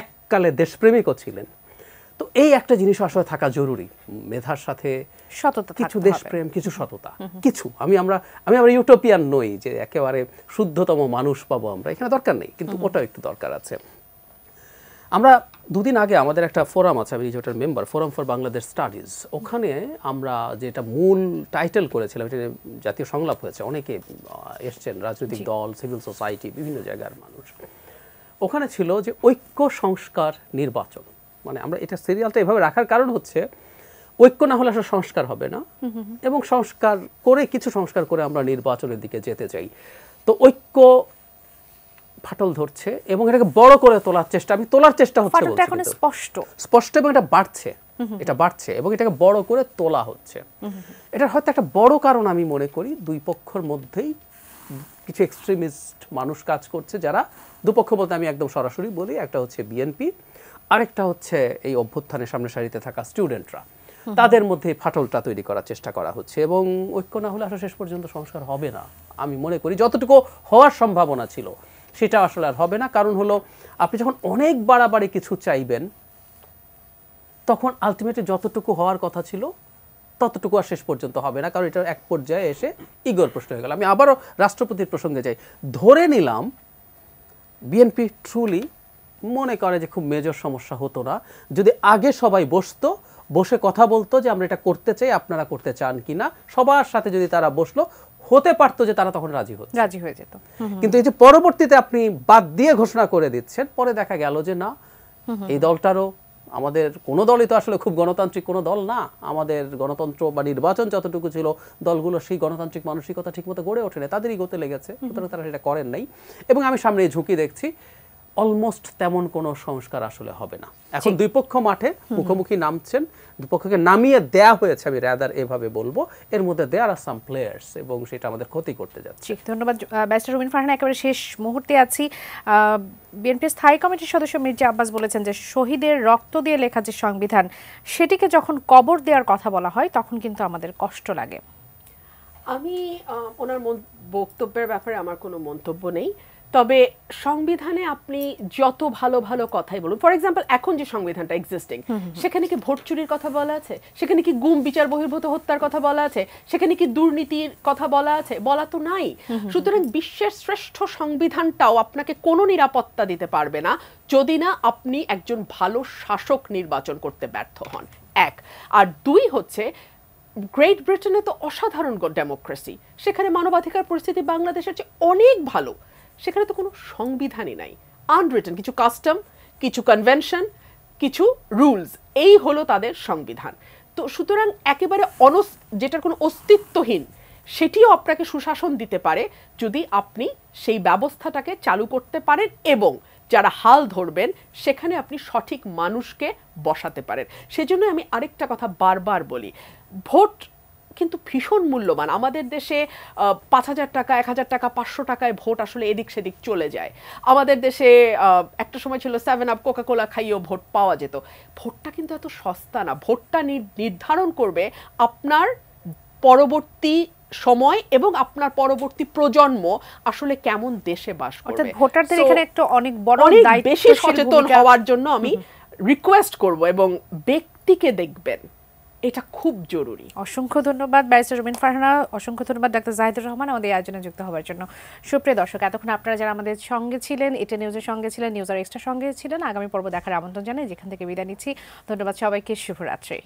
এককালে দেশপ্রেমিকও ছিলেন। তো এই একটা জিনিস আসলে থাকা জরুরি, মেধার সাথে সততা, কিছু দেশপ্রেম, কিছু সততা, কিছু আমরা ইউটোপিয়ান নই যে একেবারে শুদ্ধতম মানুষ পাবো আমরা, এখানে দরকার নেই, কিন্তু ওটাও একটু দরকার আছে। আমরা দুদিন আগে আমাদের একটা ফোরাম আছে, আমি যেটার member, forum for Bangladesh studies, ওখানে আমরা যেটা মূল টাইটেল করেছিলাম, এটা জাতীয় সংলাপ হয়েছে, অনেকে এসছেন, রাজনৈতিক দল, সিভিল সোসাইটি, বিভিন্ন জায়গার মানুষ। ওখানে ছিল যে ঐক্য, সংস্কার, নির্বাচন। মানে আমরা এটা সিরিয়ালটা এভাবে রাখার কারণ হচ্ছে ঐক্য না হলে আসলে সংস্কার হবে না, এবং কিছু সংস্কার করে আমরা নির্বাচনের দিকে যেতে চাই। তো ঐক্য ফাটল ধরছে এবং এটাকে বড় করে তোলার চেষ্টা হচ্ছে, এখন স্পষ্ট এবং এটা বাড়ছে এবং এটাকে বড় করে তোলা হচ্ছে। এটার হয়তো একটা বড় কারণ আমি মনে করি দুই পক্ষের মধ্যেই কিছু এক্সট্রিমিস্ট মানুষ কাজ করছে, যারা দুপক্ষ বলতে আমি একদম সরাসরি বলি, একটা হচ্ছে বিএনপি, আরেকটা হচ্ছে এই অভ্যুত্থানের সামনে সারিতে থাকা স্টুডেন্টরা। তাদের মধ্যে ফাটলটা তৈরি করার চেষ্টা করা হচ্ছে, এবং ঐক্য না হলে আসলে শেষ পর্যন্ত সংস্কার হবে না। আমি মনে করি যতটুকু হওয়ার সম্ভাবনা ছিল সেটা আসলে আর হবে না। কারণ হলো, আপনি যখন অনেক বাড়াবাড়ি কিছু চাইবেন, তখন আলটিমেটলি যতটুকু হওয়ার কথা ছিল ততটুকু আর শেষ পর্যন্ত হবে না, কারণ এটা এক পর্যায়ে এসে ইগোর প্রশ্ন হয়ে গেল। আমি আবারও রাষ্ট্রপতির প্রসঙ্গে যাই। ধরে নিলাম বিএনপি ট্রুলি মনে করে যে খুব মেজর সমস্যা হতো না যদি আগে সবাই বসতো, বসে কথা বলতো যে আমরা এটা করতে চাই, আপনারা করতে চান কিনা, সবার সাথে যদি তারা বসলো, হতে পারতো যে তারা তখন রাজি হয়ে যেত। কিন্তু এই যে পরবর্তীতে আপনি বাদ দিয়ে ঘোষণা করে দিচ্ছেন, পরে দেখা গেল যে না, এই দলটারও, আমাদের কোনো দলই তো আসলে খুব গণতান্ত্রিক কোনো দল না, আমাদের গণতন্ত্র বা নির্বাচন যতটুকু ছিল দলগুলো সেই গণতান্ত্রিক মানসিকতা ঠিকমতো গড়ে ওঠে না, তাদেরই গতে লেগেছে, সুতরাং তারা সেটা করেন নাই। এবং আমি সামনে এই ঝুঁকি দেখছি, অলমোস্ট তেমন কোনো সংস্কার আসলে হবে না। এখন দুই পক্ষ মাঠে মুখোমুখি নামছেন, দুই পক্ষকে নামিয়ে দেয়া হয়েছে, আমি রাদার এভাবে বলবো, এর মধ্যে দেয়ার আর সাম প্লেয়ার্স, এবং সেটা আমাদের ক্ষতি করতে যাচ্ছে। ধন্যবাদ ব্যারিস্টার রুমিন ফারহানা। একেবারে শেষ মুহূর্তে আছি, বিএনপির স্থায়ী কমিটির সদস্য মির্জা আব্বাস বলেছেন যে শহীদের রক্ত দিয়ে লেখা যে সংবিধান, সেটিকে যখন কবর দেওয়ার কথা বলা হয় তখন কিন্তু আমাদের কষ্ট লাগে। আমি ওনার বক্তব্যের ব্যাপারে আমার কোনো মন্তব্য নেই, তবে সংবিধানে আপনি যত ভালো ভালো কথাই বলুন, ফর এক্সাম্পল এখন যে সংবিধানটা এক্সিস্টিং, সেখানে কি ভোট চুরির কথা বলা আছে? সেখানে কি গুম বিচার বহির্ভূত হত্যার কথা বলা আছে? সেখানে কি দুর্নীতির কথা বলা আছে? বলা তো নাই। সুতরাং বিশ্বের শ্রেষ্ঠ সংবিধানটাও আপনাকে কোনো নিরাপত্তা দিতে পারবে না যদি না আপনি একজন ভালো শাসক নির্বাচন করতে ব্যর্থ হন, এক। আর দুই হচ্ছে, গ্রেট ব্রিটেনে তো অসাধারণ ডেমোক্রেসি, সেখানে মানবাধিকার পরিস্থিতি বাংলাদেশের চেয়ে অনেক ভালো, সেখানে তো কোনো সংবিধানই নাই, আনরিটেন কিছু কাস্টম, কিছু কনভেনশন, কিছু রুলস, এই হলো তাদের সংবিধান। তো সুতরাং একেবারে যেটার কোনো অস্তিত্বহীন, সেটিও আপনাকে সুশাসন দিতে পারে যদি আপনি সেই ব্যবস্থাটাকে চালু করতে পারেন এবং যারা হাল ধরবেন সেখানে আপনি সঠিক মানুষকে বসাতে পারেন। সেজন্য আমি আরেকটা কথা বারবার বলি, ভোট কিন্তু ভীষণ মূল্যবান। আমাদের দেশে ৫,০০০ টাকা, ১,০০০ টাকা, ৫০০ টাকায় ভোট আসলে এদিক সেদিক চলে যায়। আমাদের দেশে একটা সময় ছিল 7 আপ, কোকাকোলা খাইয়েও ভোট পাওয়া যেত। ভোটটা কিন্তু এত সস্তা না। ভোটটা নির্ধারণ করবে আপনার পরবর্তী সময় এবং আপনার পরবর্তী প্রজন্ম আসলে কেমন দেশে বাস করবে। ভোটারদের এখানে একটা অনেক বড় দায়িত্ব, বেশি সচেতন হওয়ার জন্য আমি রিকোয়েস্ট করব, এবং ব্যক্তিকে দেখবেন, এটা খুব জরুরি। অসংখ্য ধন্যবাদ ব্যারিস্টার রুমিন ফারহানা, অসংখ্য ধন্যবাদ ডাক্তার জাহিদুর রহমান আমাদের আয়োজনে যুক্ত হওয়ার জন্য। সুপ্রিয় দর্শক, এতক্ষণ আপনারা যারা আমাদের সঙ্গে ছিলেন, এটা নিউজের সঙ্গে ছিলেন, নিউজ আর এক্সট্রা সঙ্গে ছিলেন, আগামী পর্ব দেখার আমন্ত্রণ জানাই, যেখান থেকে বিদায় নিচ্ছি। ধন্যবাদ সবাইকে, শুভরাত্রি।